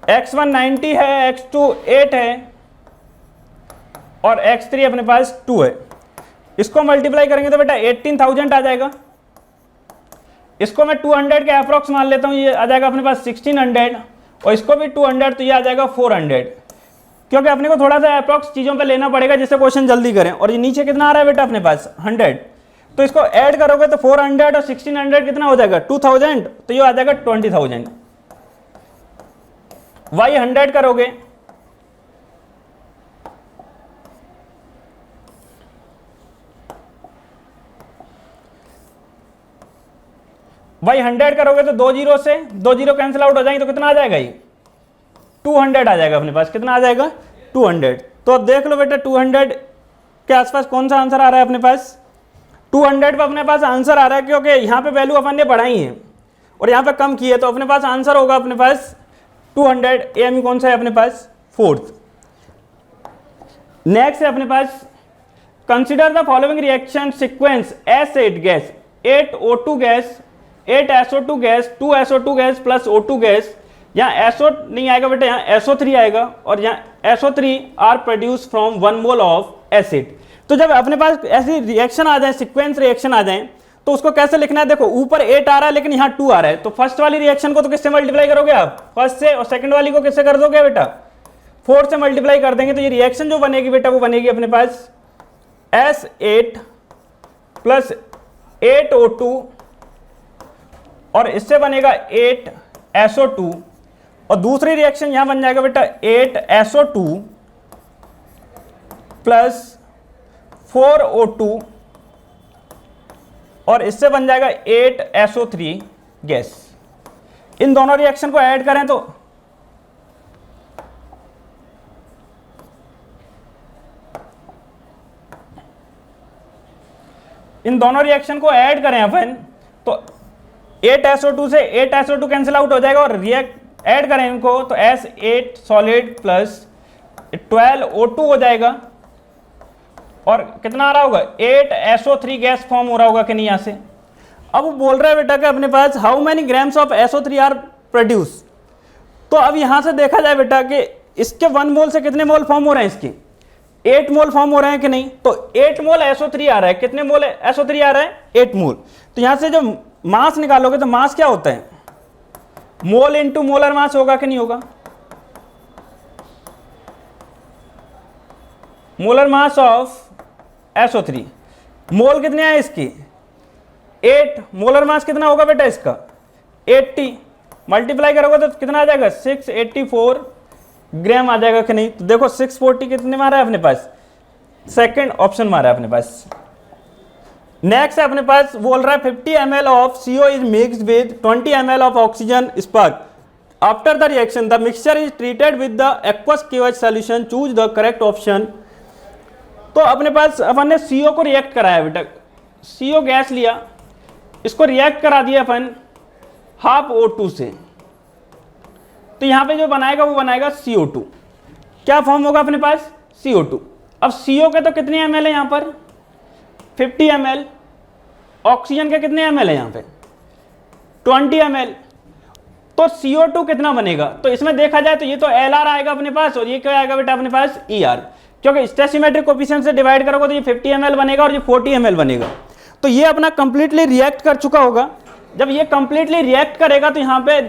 X1 90 है, X2 8 है, और X3 अपने पास 2 है। इसको मल्टीप्लाई करेंगे तो बेटा 18,000 आ जाएगा, इसको मैं 200 के अप्रॉक्स मान लेता हूं, ये आ जाएगा अपने पास 1600, और इसको भी 200 तो ये आ जाएगा 400, क्योंकि अपने को थोड़ा सा अप्रॉक्स चीजों पे लेना पड़ेगा जिससे क्वेश्चन जल्दी करें। और ये नीचे कितना आ रहा है बेटा अपने पास 100, तो इसको ऐड करोगे तो 400 और 1600 कितना हो जाएगा 2000, तो ये आ जाएगा 20,000। y 100 करोगे y 100 करोगे तो 2 जीरो से 2 जीरो कैंसिल आउट हो जाएंगे, तो कितना आ जाएगा ये 200 आ जाएगा अपने पास, कितना आ जाएगा 200। तो अब देख लो बेटा 200 के आसपास कौन सा आंसर आ रहा है अपने पास, 200 पे अपने पास आंसर आ रहा है, क्योंकि यहाँ पे वैल्यू अपन ने बढ़ाई है और यहाँ पे कम की है, तो अपने पास आंसर होगा अपने पास 200। एम कौन सा है अपने पास फोर्थ। नेक्स्ट है अपने पास, consider the following reaction sequence S8 gas 8 O2 gas 8 SO2 gas 2 SO2 gas plus O2 gas. यहाँ SO नहीं आएगा बेटा, यहाँ SO3 आएगा, और यहाँ SO3 are produce from 1 mole of acid. तो जब अपने पास ऐसी रिएक्शन आ जाए, सीक्वेंस रिएक्शन आ जाए, तो उसको कैसे लिखना है, देखो ऊपर 8 आ रहा है लेकिन यहाँ 2 आ रहा है, तो फर्स्ट वाली रिएक्शन को तो किससे मल्टीप्लाई करोगे आप, फर्स्ट से, और सेकंड वाली को किससे कर दोगे बेटा, 4 से मल्टीप्लाई कर देंगे। तो ये रिएक्शन जो बनेगी बेटा वो बनेगी अपने पास S8 प्लस 8O2 और इससे बनेगा 8SO2 और दूसरी रिएक्शन यहां बन जाएगा बेटा 8SO2 प्लस 4O2 और इससे बन जाएगा 8SO3 गैस। इन दोनों रिएक्शन को ऐड करें तो इन दोनों रिएक्शन को ऐड करें अपन तो 8SO2 से 8SO2 कैंसिल आउट हो जाएगा और रिएक्ट ऐड करें इनको तो S8 सॉलिड प्लस 12O2 हो जाएगा और कितना आ रहा होगा 8SO3 गैस फॉर्म हो रहा होगा कि नहीं यहां से। अब वो बोल रहा है बेटा कि अपने पास how many grams of SO3 are produce. तो अब यहां से देखा जाए बेटा कि इसके 1 मोल से कितने मोल फॉर्म हो रहे हैं, इसके 8 मोल फॉर्म हो रहे हैं कि नहीं, तो 8 मोल SO3 आ रहा है, कितने मोल SO3 आ रहा है 8 मोल। तो यहां से जो मास निकालोगे तो मास क्या होता है, मोल इंटू मोलर मास होगा कि नहीं होगा, मोलर मास ऑफ SO3 मोल कितने आए इसकी 8, मोलर मास कितना होगा बेटा इसका 80, मल्टीप्लाई करोगे तो कितना आ जाएगा 684 ग्राम आ जाएगा कि नहीं। तो देखो 640 कितने मारा है अपने पास, सेकंड ऑप्शन मारा है अपने पास। नेक्स्ट है अपने पास बोल रहा है 50 ml of CO is mixed with 20 ml of oxygen spark after the reaction the mixture is treated with the aqueous KOH solution, choose the correct option. तो अपने पास अपन ने CO को रिएक्ट कराया बेटा, CO गैस लिया, इसको रिएक्ट करा दिया अपन हाफ O2 से, तो यहां पे जो बनाएगा वो बनाएगा CO2, क्या फॉर्म होगा अपने पास CO2। अब CO के तो कितने ml है यहां पर 50 ml, ऑक्सीजन के कितने ml है यहां पे 20 ml, तो CO2 कितना बनेगा, तो इसमें देखा जाए तो ये तो LR आएगा अपने पास और ये क्या आएगा बेटा अपने पास ER, क्योंकि स्टोइचियोमेट्रिक कोएफिशिएंट से डिवाइड करोगे तो ये 50 ml बनेगा और ये 40 ml बनेगा। तो ये अपना कंप्लीटली रिएक्ट कर चुका होगा। जब ये कंप्लीटली रिएक्ट करेगा तो यहाँ पे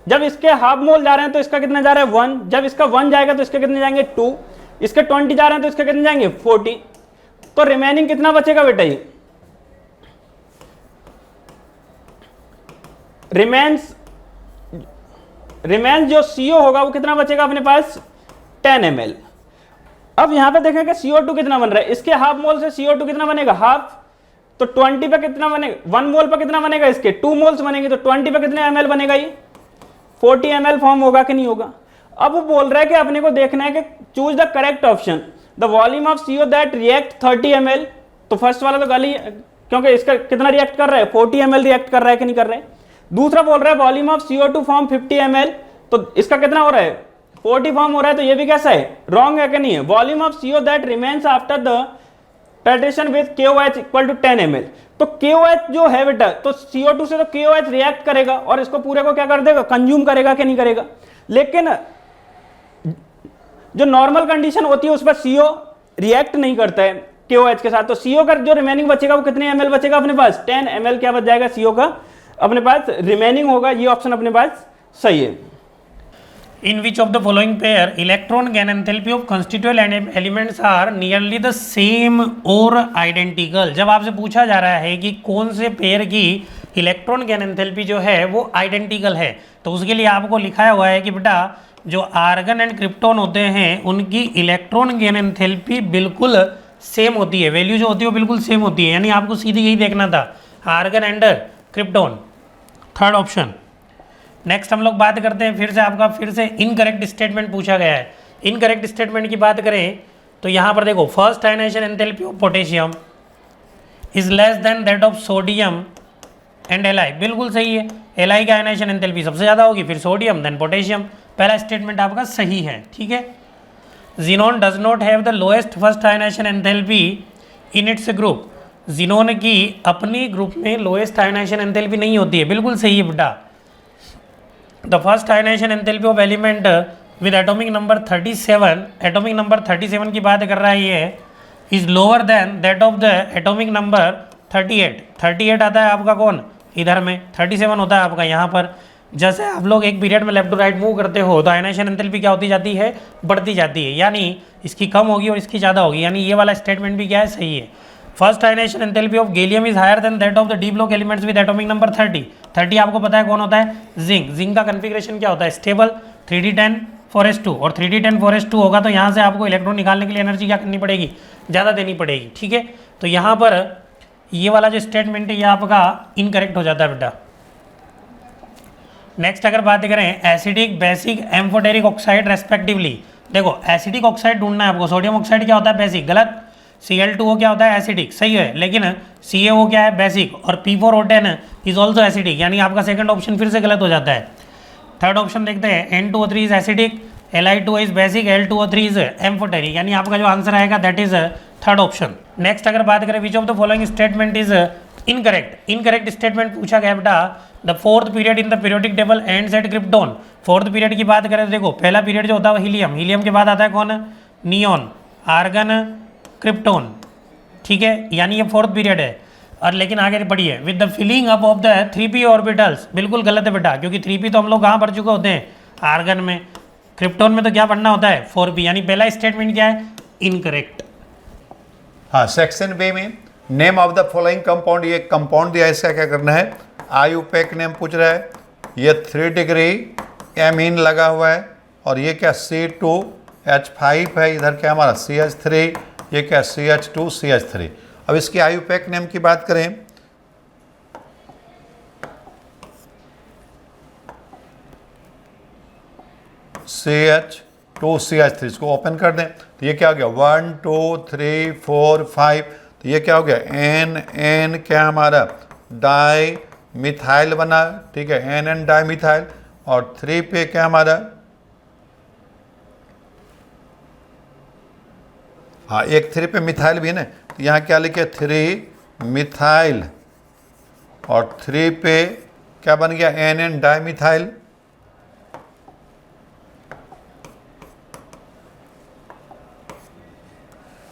जब इसके हाफ मोल जा रहे हैं तो इसका कितना जा रहा है 1, जब इसका 1 जाएगा तो इसके कितने जाएंगे 2, इसके 20 जा रहे हैं तो इसके कितने जाएंगे 40, तो रिमेनिंग कितना बचेगा बेटा, ये रिमेन्स जो CO होगा वो कितना बचेगा अपने पास 10 ml। अब यहां पे देखेंगे CO2 कितना बन रहा है, इसके हाफ मोल से CO2 कितना बनेगा हाफ, तो 20 पे कितना बनेगा 1 मोल पे कितना बनेगा, इसके 2 मोल्स बनेंगे तो 20 पे कितने ml बनेगा, ये 40 ml फॉर्म होगा कि नहीं होगा। अब वो बोल रहा है कि अपने को देखना है कि choose the correct option, the volume of CO that react 30 ml, तो फर्स्ट वाला तो गाली क्योंकि इसका कितना रिएक्ट कर रहा है 40 ml रिएक्ट कर रहा है कि नहीं कर रहा है। दूसरा बोल रहा है volume of CO2 form 50 ml, तो इसका कितना हो रहा है 40 फॉर्म हो रहा है, तो ये भी कैसा है रॉन्ग है कि नहीं है। Volume of CO that remains after the titration with KOH equal to 10 ml, तो KOH जो है बेटा तो CO2 से तो KOH रिएक्ट करेगा और इसको पूरे को क्या कर देगा कंज्यूम करेगा कि नहीं करेगा। लेकिन जो नॉर्मल कंडीशन होती है उस पर CO रिएक्ट नहीं करता है KOH के साथ, तो CO का जो रिमेनिंग बचेगा वो कितने ml बचेगा अपने पास 10 ml क्या बच जाएगा CO का अपने पास रिमेनिंग होगा। ये ऑप्शन अपने पास सही है। In which of the following pair electron gain enthalpy of constituent elements are nearly the same or identical। जब आपसे पूछा जा रहा है कि कौन से पेयर की इलेक्ट्रॉन गेन एंथैल्पी जो है वो आइडेंटिकल है, तो उसके लिए आपको लिखाया हुआ है कि बेटा जो आर्गन एंड क्रिप्टॉन होते हैं उनकी इलेक्ट्रॉन गेन एंथैल्पी बिल्कुल सेम होती है, वैल्यू जो होती है वो बिल्कुल सेम होती है, यानी आपको सीधी यही देखना था argon and krypton, third option. Next हम लोग बात करते हैं फिर से इनकरेक्ट स्टेटमेंट पूछा गया है। इनकरेक्ट स्टेटमेंट की बात करें तो यहाँ पर देखो first ionisation enthalpy of potassium is less than that of sodium and Li, बिल्कुल सही है। Li का आयनाइजेशन एंथैल्पी सबसे ज़्यादा होगी, फिर सोडियम देन पोटेशियम, पहला स्टेटमेंट आपका सही है, ठीक है। Xenon does not have the lowest first ionisation enthalpy in its group, xenon की अपनी ग्रुप में लोएस्ट आयनाइजेशन एंथैल्पी नहीं होती है, बिल्कुल सही है बेटा। The first ionisation enthalpy of element with atomic number 37, atomic number 37 की बात कर रहा है ये, is lower than that of the atomic number 38 आता है आपका कौन, इधर में 37 होता है आपका यहाँ पर। जैसे आप लोग एक पीरियड में लेफ्ट टू राइट मूव करते हो तो आयनाइजेशन एंथैल्पी क्या होती जाती है, बढ़ती जाती है, यानी इसकी कम होगी और इसकी ज़्यादा होगी, यानी ये वाला स्टेटमेंट भी क्या है, सही है। First ionisation enthalpy of gallium is higher than that of the D block elements with atomic number 30 आपको पता है कौन होता है, जिंक का कन्फिग्रेशन क्या होता है, स्टेबल 3d10 और 3d10 होगा तो यहाँ से आपको इलेक्ट्रॉन निकालने के लिए एनर्जी क्या करनी पड़ेगी, ज़्यादा देनी पड़ेगी, ठीक है। तो यहाँ पर ये वाला जो स्टेटमेंट है ये आपका इनकरेक्ट हो जाता है बेटा। नेक्स्ट अगर बात करें acidic, basic, amphoteric oxide respectively, देखो एसिडिक ऑक्साइड ढूंढना है आपको, सोडियम ऑक्साइड क्या होता है, बेसिक, गलत, Cl2O क्या होता है, एसिडिक, सही है, लेकिन CaO क्या है, बेसिक, और P4O10 इज ऑल्सो एसिडिक, यानी आपका सेकंड ऑप्शन फिर से गलत हो जाता है। थर्ड ऑप्शन देखते हैं, N2O3 is acidic, Li2O is basic, L2O3 is amphoteric, यानी आपका जो आंसर आएगा that is third option. Next अगर बात करें विच of the following statement is incorrect statement पूछा गया बेटा, the fourth period in the periodic table ends at krypton. Fourth period की बात करें तो देखो पहला पीरियड जो होता है वो हीलियम के बाद आता है कौन, नियॉन, आर्गन, क्रिप्टॉन, ठीक है, यानी ये फोर्थ पीरियड है। और लेकिन आगे बढ़िए, with the filling up of the 3p orbitals, बिल्कुल गलत है बेटा, क्योंकि 3p तो हम लोग कहाँ पढ़ चुके होते हैं, आर्गन में, क्रिप्टॉन में तो क्या पढ़ना होता है, 4p, यानी पहला स्टेटमेंट क्या है, इनकरेक्ट। हाँ, सेक्शन बी में name of the following compound, ये कंपाउंड दिया है, इसका क्या करना है, आयुपेक नेम पूछ रहा है, ये 3 डिग्री एमीन लगा हुआ है, और ये क्या C2H5 है, इधर क्या हमारा CH3, ये क्या CH2CH3। अब इसकी आयुपेक नेम की बात करें, CH2CH3, इसको ओपन कर दें तो ये क्या हो गया 1 2 3 4 5, तो ये क्या हो गया एन क्या हमारा डाई मिथाइल बना, ठीक है, एन डाई मिथाइल, और 3 पे क्या हमारा, हाँ एक 3 पे मिथाइल भी है ना, तो यहाँ क्या लिखे 3 मिथाइल, और 3 पे क्या बन गया एन डाई मिथाइल,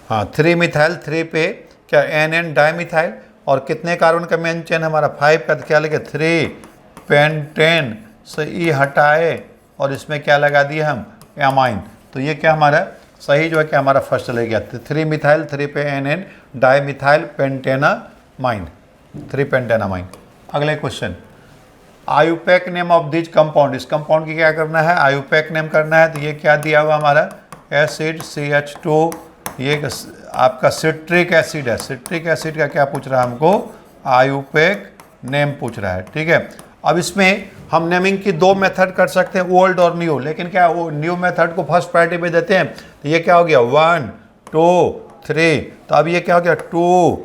हाँ 3 मिथाइल, 3 पे क्या एन डाई मिथाइल, और कितने कार्बन का मेन चेन हमारा 5 का, तो क्या लिखे 3 पेंटेन से ई हटाए और इसमें क्या लगा दिए हम एमाइन, तो ये क्या हमारा सही जो है क्या हमारा फर्स्ट चले गया, 3 मिथाइल, 3 पे एन डाई मिथाइल पेंटेनामाइन, 3 पेंटेनामाइन। अगले question, IUPAC name of this compound, इस कंपाउंड की क्या करना है, आयुपेक नेम करना है, तो ये क्या दिया हुआ हमारा एसिड CH2, ये आपका सिट्रिक एसिड है, सिट्रिक एसिड का क्या पूछ रहा है हमको, आयुपेक नेम पूछ रहा है, ठीक है। अब इसमें हम नेमिंग की 2 मेथड कर सकते हैं, ओल्ड और न्यू, लेकिन क्या वो न्यू मेथड को फर्स्ट प्रायोरिटी पे देते हैं, तो ये क्या हो गया 1 2 3, तो अब ये क्या हो गया 2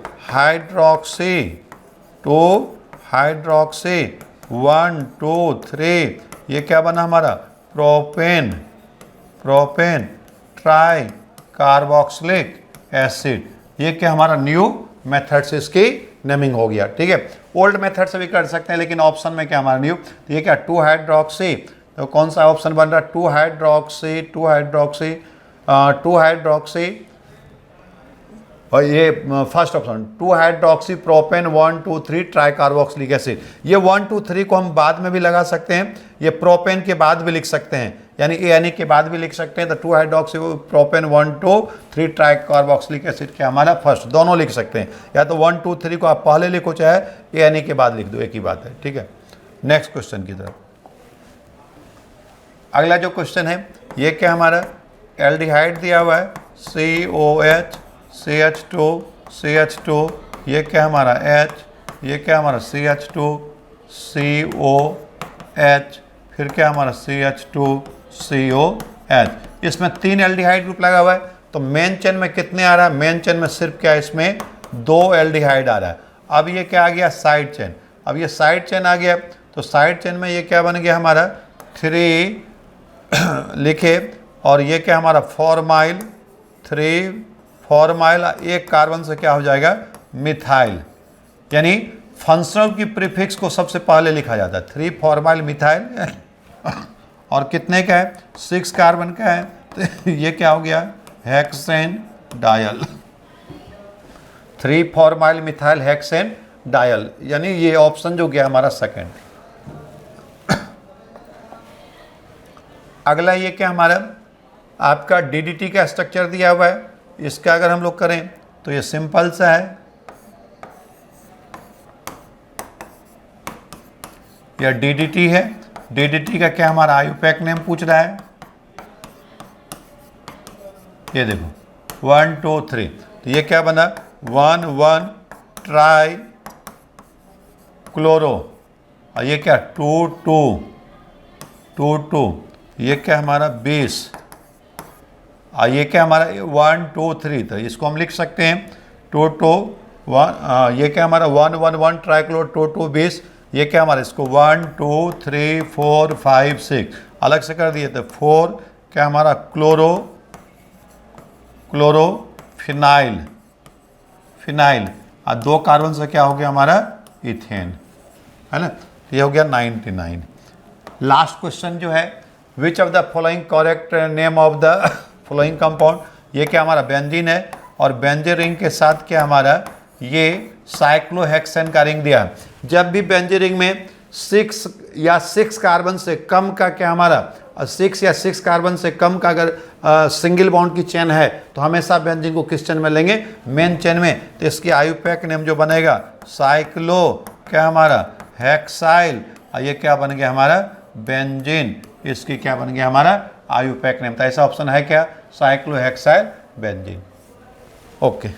हाइड्रोक्सी 1 2 3, ये क्या बना हमारा प्रोपेन ट्राई कार्बोक्सिलिक एसिड, ये क्या हमारा न्यू मेथड से इसकी नेमिंग हो गया, ठीक है। ओल्ड मेथड से भी कर सकते हैं, लेकिन ऑप्शन में क्या हमारा न्यू, तो ये क्या 2 हाइड्रोक्सी, तो कौन सा ऑप्शन बन रहा है 2 हाइड्रोक्सी, और ये first option 2 hydroxy propane 1 2 3 try carboxylic acid. ये 1 2 3 को हम बाद में भी लगा सकते हैं, ये प्रोपेन के बाद भी लिख सकते हैं, यानी एन के बाद भी लिख सकते हैं, तो 2 hydroxy propane 1 2 3 try carboxylic acid क्या हमारा फर्स्ट, दोनों लिख सकते हैं, या तो 1 2 3 को आप पहले लिखो चाहे एन के बाद लिख दो, एक ही बात है, ठीक है। नेक्स्ट क्वेश्चन की तरफ, अगला जो क्वेश्चन है ये क्या हमारा एल्डिहाइड दिया हुआ है COH CH2 ये क्या हमारा H, ये क्या हमारा CH2 COH, फिर क्या हमारा CH2COH, इसमें 3 एल्डिहाइड ग्रुप लगा हुआ है, तो मेन चेन में कितने आ रहा है, मेन चेन में सिर्फ क्या इसमें 2 एल्डिहाइड आ रहा है। अब ये क्या आ गया साइड चेन, अब ये साइड चेन आ गया, तो साइड चेन में ये क्या बन गया हमारा 3 लिखे, और ये क्या हमारा फॉर्माइल 3 फॉर्माइल, एक कार्बन से क्या हो जाएगा मिथाइल, यानी फंक्शनल की प्रीफिक्स को सबसे पहले लिखा जाता है, 3 फॉर्माइल मिथाइल, और कितने का है 6 कार्बन का है, तो ये क्या हो गया hexane dial, 3 formyl methyl hexane dial, यानी ये ऑप्शन जो गया हमारा सेकंड। अगला ये क्या हमारा आपका DDT का स्ट्रक्चर दिया हुआ है, इसका अगर हम लोग करें तो ये सिंपल सा है, यह DDT है। DDT का क्या हमारा आयुपैक नेम पूछ रहा है, ये देखो 1 2 3, तो ये क्या बना 1 ट्राई क्लोरो, और ये क्या 2 ये क्या हमारा 20, और ये क्या हमारा 1 2 3, तो इसको हम लिख सकते हैं 2 1, ये क्या हमारा 1 ट्राइक्लोर 2 20, ये क्या हमारा इसको 1 2 3 4 5 6 अलग से कर दिए, तो 4 क्या हमारा क्लोरो फिनाइल, और 2 कार्बन से क्या हो गया हमारा इथेन, है ना। ये हो गया 99। लास्ट क्वेश्चन जो है, विच of the following correct name of the following compound, ये क्या हमारा बेंजीन है, और बेंजीन रिंग के साथ क्या हमारा ये साइक्लोहेक्सेन का रिंग दिया है। जब भी बेंजीन रिंग में 6 या 6 कार्बन से कम का क्या हमारा 6 या 6 कार्बन से कम का अगर सिंगल बॉन्ड की चेन है, तो हमेशा बेंजीन को किस चेन में लेंगे, मेन चेन में। तो इसकी आयुपैक नेम जो बनेगा साइक्लो क्या हमारा हेक्साइल, और ये क्या बन गया हमारा बेंजीन, इसकी क्या बन गया हमारा आयुपैक नेम। तो ऐसा ऑप्शन है क्या साइक्लोहेक्साइल बेंजीन। ओके।